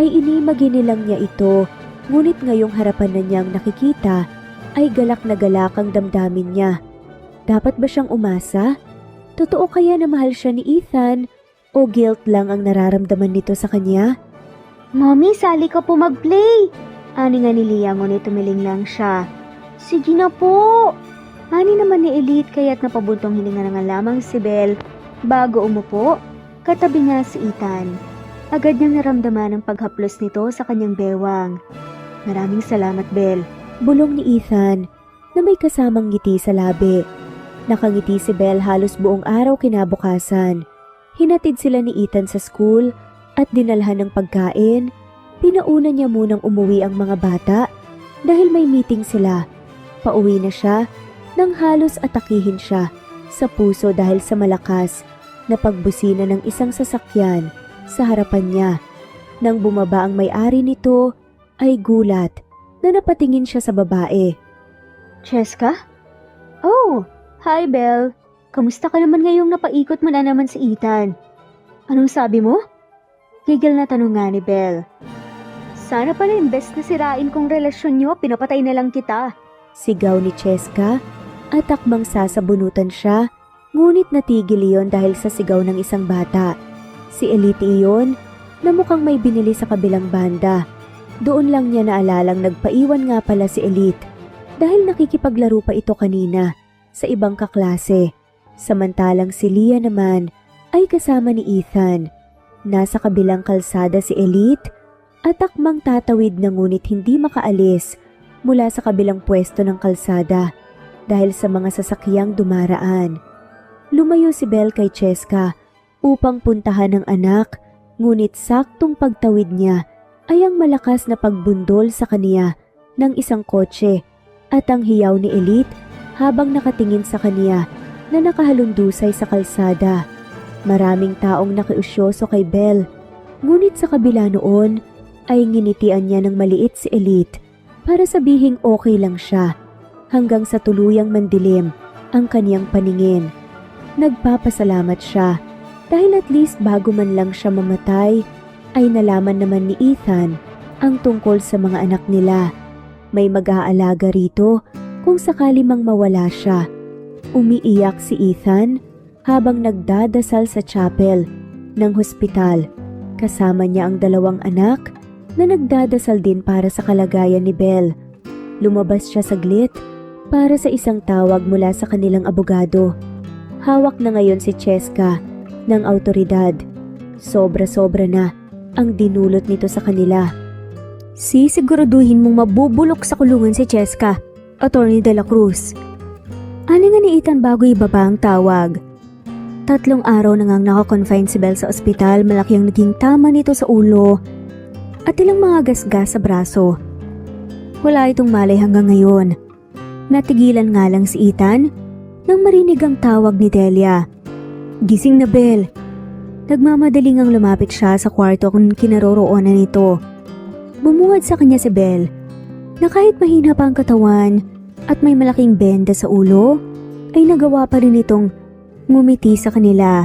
ay inimaginilang niya ito, ngunit ngayong harapan na niyang nakikita ay galak na galak ang damdamin niya. Dapat ba siyang umasa? Totoo kaya na mahal siya ni Ethan o guilt lang ang nararamdaman nito sa kanya? Mommy, sali ka po mag-play. Ani nga ni Leah, ngunit tumiling lang siya. Sige na po. Ani naman ni Elite kaya't napabuntong hininga na nga lamang si Belle bago umupo. Katabi nga si Ethan. Agad niyang naramdaman ang paghaplos nito sa kanyang bewang. Maraming salamat, Belle. Bulong ni Ethan na may kasamang ngiti sa labi. Nakangiti si Belle halos buong araw kinabukasan. Hinatid sila ni Ethan sa school at dinalhan ng pagkain. Pinauna niya munang umuwi ang mga bata dahil may meeting sila. Pauwi na siya nang halos atakihin siya sa puso dahil sa malakas na pagbusina ng isang sasakyan sa harapan niya. Nang bumaba ang may-ari nito ay gulat na napatingin siya sa babae. Cheska? Oh, hi Belle. Kamusta ka naman ngayong napaikot mo na naman si Ethan? Anong sabi mo? Gigil na tanong nga ni Belle. Sana pala imbes na sirain kong relasyon niyo, pinapatay na lang kita. Sigaw ni Cheska at takbang sasabunutan siya, ngunit natigil iyon dahil sa sigaw ng isang bata. Si Elite iyon na mukhang may binili sa kabilang banda. Doon lang niya naalalang nagpaiwan nga pala si Elite dahil nakikipaglaro pa ito kanina sa ibang kaklase. Samantalang si Leah naman ay kasama ni Ethan. Nasa kabilang kalsada si Elite at takmang tatawid na ngunit hindi makaalis mula sa kabilang pwesto ng kalsada dahil sa mga sasakyang dumaraan. Lumayo si Belle kay Cheska upang puntahan ng anak, ngunit saktong pagtawid niya ay ang malakas na pagbundol sa kaniya ng isang kotse at ang hiyaw ni Elite habang nakatingin sa kaniya na nakahalundusay sa kalsada. Maraming taong nakiusyoso kay Belle, ngunit sa kabila noon ay nginitian niya ng maliit si Elite para sabihing okay lang siya hanggang sa tuluyang mandilim ang kaniyang paningin. Nagpapasalamat siya dahil at least bago man lang siya mamatay ay nalaman naman ni Ethan ang tungkol sa mga anak nila. May mag-aalaga rito kung sakali mang mawala siya. Umiiyak si Ethan habang nagdadasal sa chapel ng hospital. Kasama niya ang dalawang anak na nagdadasal din para sa kalagayan ni Belle. Lumabas siya saglit para sa isang tawag mula sa kanilang abogado. Hawak na ngayon si Cheska ng autoridad. Sobra-sobra na ang dinulot nito sa kanila. Sisiguraduhin mong mabubulok sa kulungan si Cheska, Attorney De La Cruz. Ani nga ni Ethan bago ibaba ang tawag. 3 araw na ngang nakakonfine si Belle sa ospital, malaki ang naging tama nito sa ulo at ilang mga gasgas sa braso. Wala itong malay hanggang ngayon. Natigilan nga lang si Ethan nang marinig ang tawag ni Delia. Gising na Belle. Nagmamadaling ang lumapit siya sa kwarto kung kinaroroonan nito. Bumuhad sa kanya si Belle na kahit mahina pa ang katawan at may malaking benda sa ulo, ay nagawa pa rin itong ngumiti sa kanila.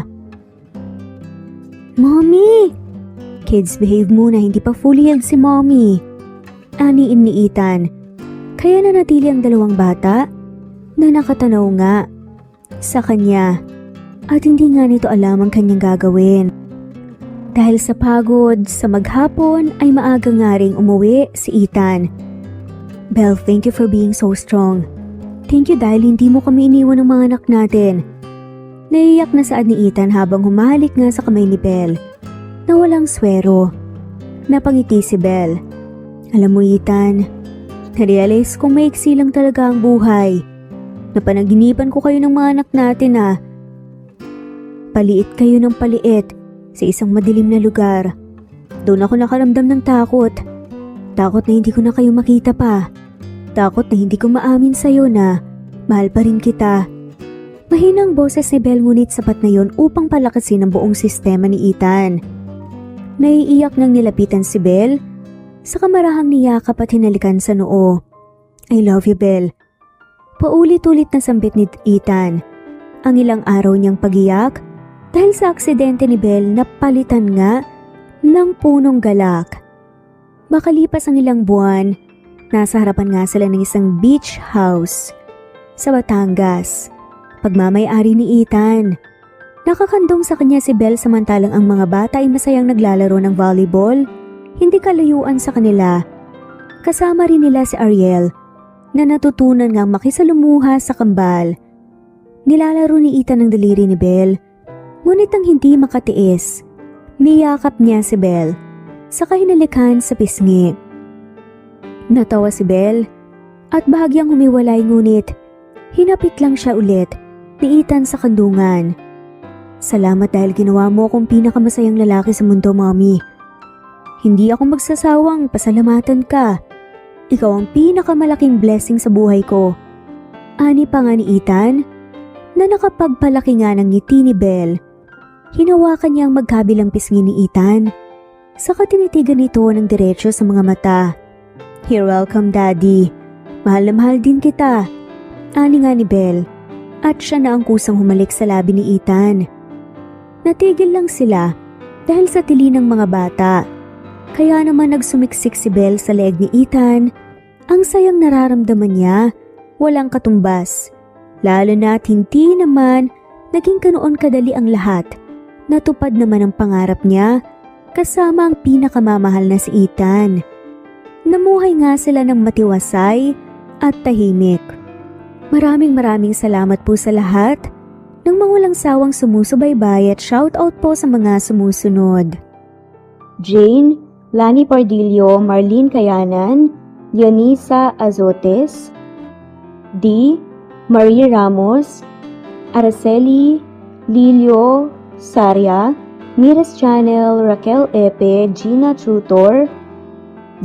Mommy! Kids, behave muna, hindi pa fully healed si Mommy. Aniin ni Ethan. Kaya nanatili ang dalawang bata na nakatanaw nga sa kanya at hindi nga nito alam ang kanyang gagawin. Dahil sa pagod sa maghapon ay maaga nga ring umuwi si Ethan. Belle, thank you for being so strong. Thank you dahil hindi mo kami iniwan ng mga anak natin. Naiyak na saad ni Ethan habang humahalik nga sa kamay ni Belle na walang swero. Napangiti si Belle. Alam mo Ethan, narealize kong maiksi lang talaga ang buhay. Napanaginipan ko kayo ng mga anak natin Paliit kayo ng paliit sa isang madilim na lugar. Doon ako nakaramdam ng takot. Takot na hindi ko na kayo makita pa. Takot na hindi ko maamin sa'yo na mahal pa rin kita. Mahinang boses ni Belle ngunit sapat na yon upang palakasin ang buong sistema ni Ethan. Naiiyak nang nilapitan si Belle, sa kamarahang niyakap at hinalikan sa noo. I love you, Belle. Paulit-ulit na sambit ni Ethan. Ang ilang araw niyang pagiyak dahil sa aksidente ni Belle na palitan nga ng punong galak. Makalipas ang ilang buwan, nasa harapan nga sila ng isang beach house sa Batangas. Pagmamay-ari ni Ethan. Nakakandong sa kanya si Belle samantalang ang mga bata ay masayang naglalaro ng volleyball, hindi kalayuan sa kanila. Kasama rin nila si Ariel na natutunan ngang makisalumuha sa kambal. Nilalaro ni Ethan ang daliri ni Belle, ngunit ang hindi makatiis, niyakap niya si Belle, saka hinalikan sa pisngi. Natawa si Belle at bahagyang humiwalay ngunit hinapit lang siya ulit ni Ethan sa kandungan. Salamat dahil ginawa mo akong pinakamasayang lalaki sa mundo, Mommy. Hindi ako magsasawang pasalamatan ka. Ikaw ang pinakamalaking blessing sa buhay ko. Ani pa nga ni Ethan na nakapagpalaki nga ng ngiti ni Belle. Hinawakan niya ang magkabilang pisngi ni Ethan. Saka tinitigan nito ng diretsyo sa mga mata. You're welcome, Daddy. Mahal na mahal din kita. Ani nga ni Belle. At siya na ang kusang humalik sa labi ni Ethan. Natigil lang sila dahil sa tili ng mga bata. Kaya naman nagsumiksik si Belle sa leeg ni Ethan. Ang sayang nararamdaman niya, walang katumbas. Lalo na't hindi naman naging ganoon kadali ang lahat. Natupad naman ang pangarap niya kasama ang pinakamamahal na si Ethan. Namuhay nga sila ng matiwasay at tahimik. Maraming salamat po sa lahat ng mga walang sawang sumusubaybay at shoutout po sa mga sumusunod. Jane, Lani Pardillo, Marlene Kayanan, Leonisa Azotes, D. Marie Ramos, Araceli Lilio Saria, Mires Channel, Raquel Epe, Gina Trutor,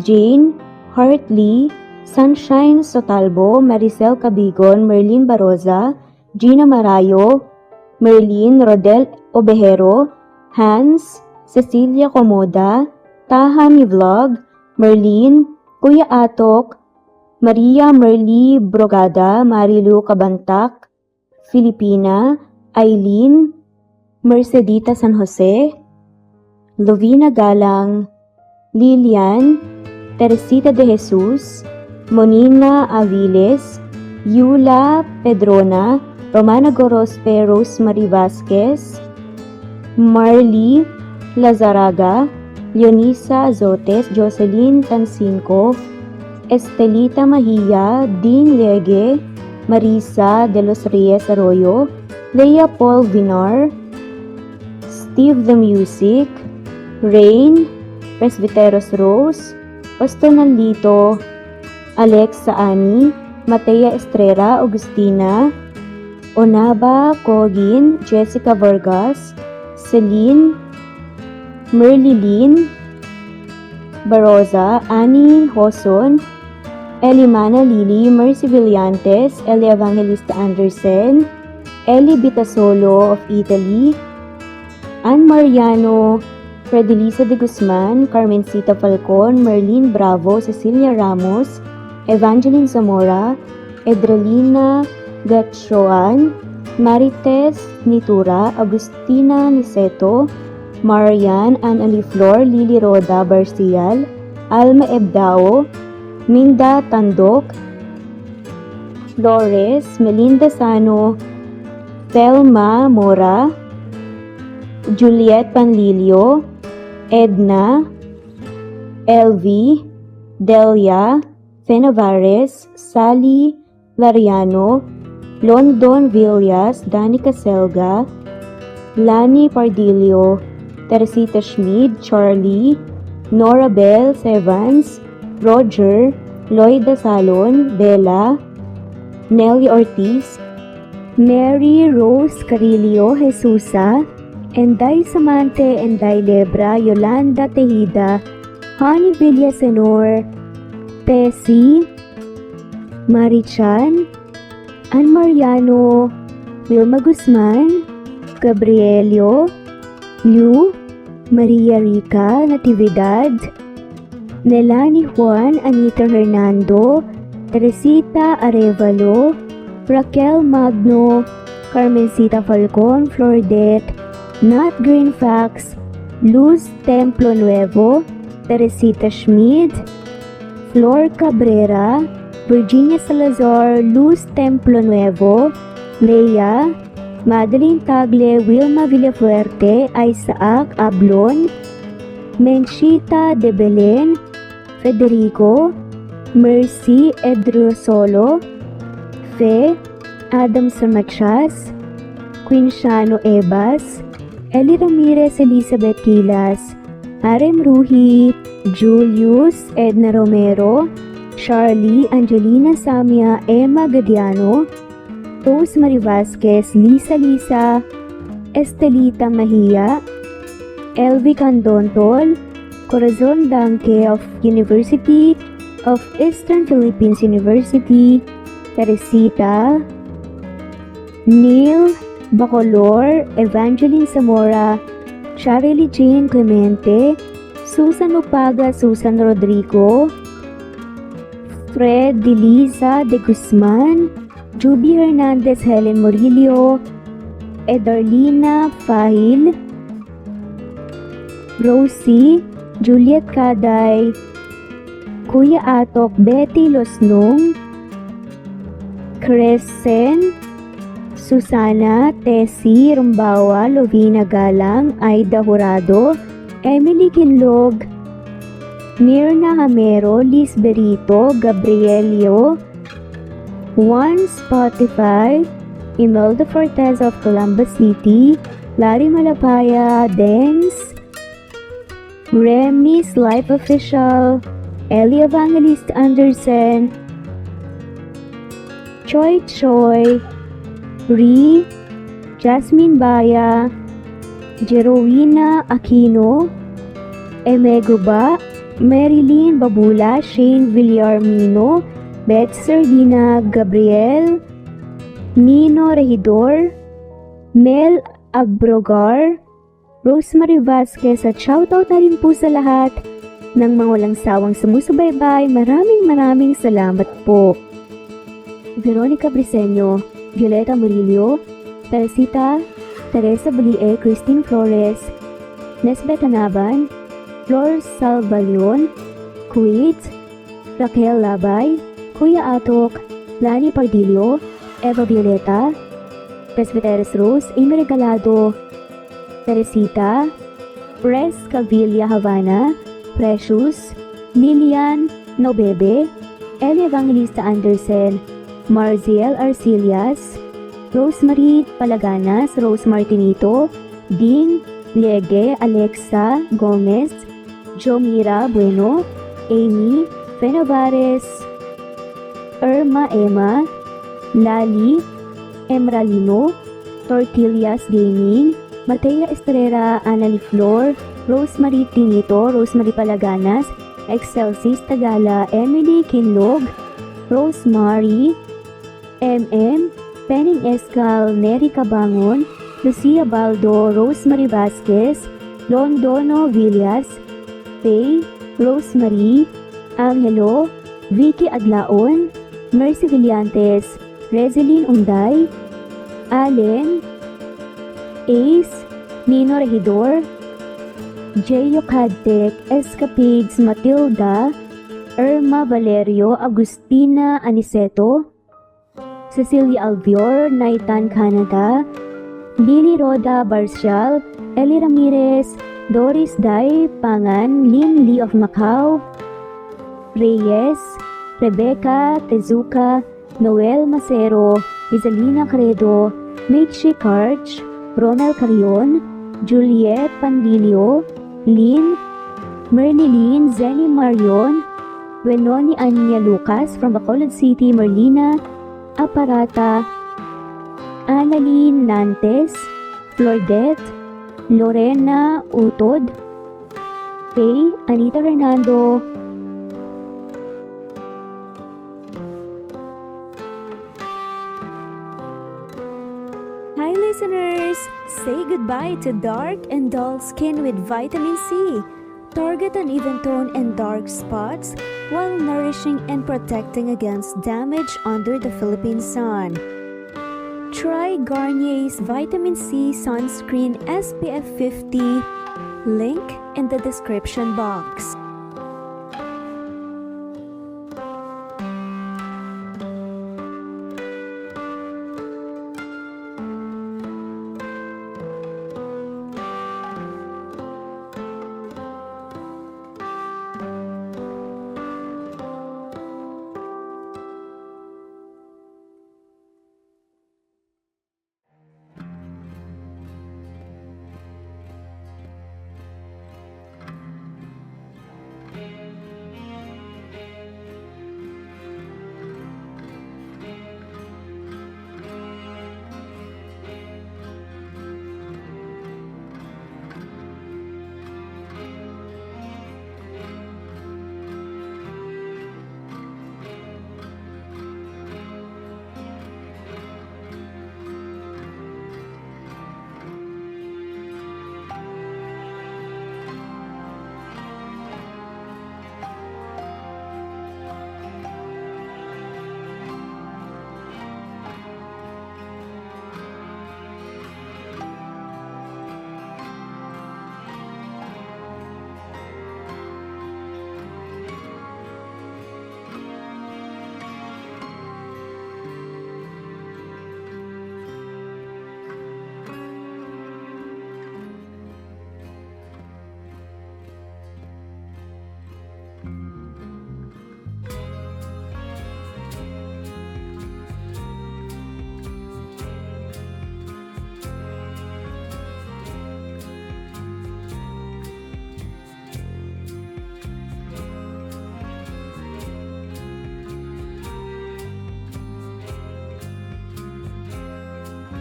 Jane, Hartley, Sunshine Sotalbo, Maricel Cabigon, Merlin Baroza, Gina Marayo, Merlin Rodel Obejero, Hans, Cecilia Comoda, Tahami Vlog, Merlin, Kuya Atok, Maria Merly Brogada, Marilu Cabantac, Filipina, Eileen, Mercedita San Jose, Lovina Galang, Lilian, Teresita de Jesus, Monina Aviles, Yula Pedrona, Romana Gorospe, Rosemary Vasquez, Marley Lazaraga, Leonisa Azotes, Jocelyn Tancinco, Estelita Mahia, Dean Lege, Marisa de los Reyes Arroyo, Leia Paul Vinar, Steve the Music, Rain, Presbyteros Rose, Ostonalito, Alexa Ani, Matea Estrera, Agustina, Onaba Cogin, Jessica Vargas, Celine, Merlilyn Baroza, Annie Hoson, Elimana Lili, Mercy Villantes, Eli Evangelista Anderson, Eli Bitasolo of Italy, Ann Mariano, Fredelisa de Guzman, Carmencita Falcon, Merlin Bravo, Cecilia Ramos, Evangeline Zamora, Edralina Gatchoan, Marites Nitura, Agustina Niceto, Marian Ann Aliflor, Lily Roda Barcial, Alma Ebdao, Minda Tandok, Flores, Melinda Sano, Thelma Mora, Juliet Panlilio, Edna, LV, Delia, Fenavares, Sally Lariano, London Villas, Danica Selga, Lani Pardillo, Teresita Schmid, Charlie, Nora Bell Evans, Roger, Lloyda Salon, Bella, Nelly Ortiz, Mary Rose Carillo Jesusa, Enday Samante, Enday Lebra, Yolanda Tejida, Honey Villasenor, Tessie, Marichan, Ann Mariano, Wilma Guzman, Gabrielio, Liu, Maria Rica Natividad, Nelani Juan, Anita Hernando, Teresita Arevalo, Raquel Magno, Carmencita Falcon, Flordet, Nat Greenfax, Luz Templo Nuevo, Teresita Schmid, Flor Cabrera, Virginia Salazar, Luz Templo Nuevo, Leia, Madeline Tagle, Wilma Villafuerte, Isaac Ablon, Menchita de Belen, Federico, Mercy Edrosolo, Fe, Adam Samachas, Quinciano Ebas, Eli Ramirez Elizabeth Kilas, Arem Ruhi, Julius Edna Romero, Charlie Angelina Samia, Emma Gadiano, Rosemary Vasquez, Lisa, Estelita Mahia, Elvi Candontol, Corazon Danke of University of Eastern Philippines University, Teresita, Neil Bacolor, Evangeline Zamora, Charlie Jane Clemente, Susan Upaga, Susan Rodrigo, Fred Deliza de Guzman, Juby Hernandez, Helen Morillo, Edarlina Fahil, Rosie, Juliet Kaday, Kuya Atok, Betty Losnong, Crescent, Susana, Tessie Rumbawa, Lovina Galang, Aida Jurado, Emily Kinlog, Mirna Hamero, Liz Berito, Gabrielio, Juan Spotify, Imelda Fortes of Columbus City, Larry Malapaya, Dance, Remy's Life Official, Ellie Evangelist Anderson, Choi Choi, Ree, Jasmine Baya, Jerowina Aquino, Emeguba, Marilyn Babula, Shane Villarmino, Beth Sardina, Gabriel, Nino Regidor, Mel Abrogar, Rosemary Vasquez at shoutout na rin po sa lahat ng mga walang sawang sumusubaybay. Maraming salamat po. Veronica Briseño, Violeta Murillo, Teresita, Teresa Balie, Christine Flores, Nesbeth Anaban, Flor Salvalion, Kuwait, Raquel Labay, Kuya Atok, Lani Pardillo, Eva Violeta, Presbyteres Rose, Amy Regalado, Teresita, Pres Cavilla Havana, Precious, Lilian Nobebe, Eli Evangelista Anderson, Marziel Arcilias, Rosemary Palaganas, Rose Martinito, Ding Lege, Alexa Gomez, Jomira Bueno, Amy Fenavares, Irma Emma, Lali Emralino, Tortillas Gaming, Matea Estrera, Anali Flor, Rosemary Tinito, Rosemary Palaganas, Excelsis Tagala, Emily Kinlog, Rosemary, MM, Penning Escal, Neri Cabangon, Lucia Baldo, Rosemary Vasquez, Londono Villas, Faye, Rosemary, Angelo, Vicky Adlaon, Mercy Villantes, Rezeline Unday, Allen, Ace, Nino Regidor, Jeyo Cadtec, Escapades Matilda, Irma Valerio, Agustina Aniceto, Cecilia Albior, Naitan Canada, Billy Roda Barcial, Eli Ramirez, Doris Day Pangan, Lynn Lee of Macau, Reyes, Rebecca Tezuka, Noel Macero, Isalina Credo, Mitchie Karch, Ronald Carion, Juliet Pandilio, Lynn, Merlilyn Zenny Marion, Wenoni Anya Lucas from Bacolod City, Merlina Aparata, Annalyn Nantes, Flordet, Lorena Utod, Faye, Anita Hernando, listeners! Say goodbye to dark and dull skin with vitamin C. Target an even tone and dark spots while nourishing and protecting against damage under the Philippine sun. Try Garnier's Vitamin C Sunscreen SPF 50, link in the description box.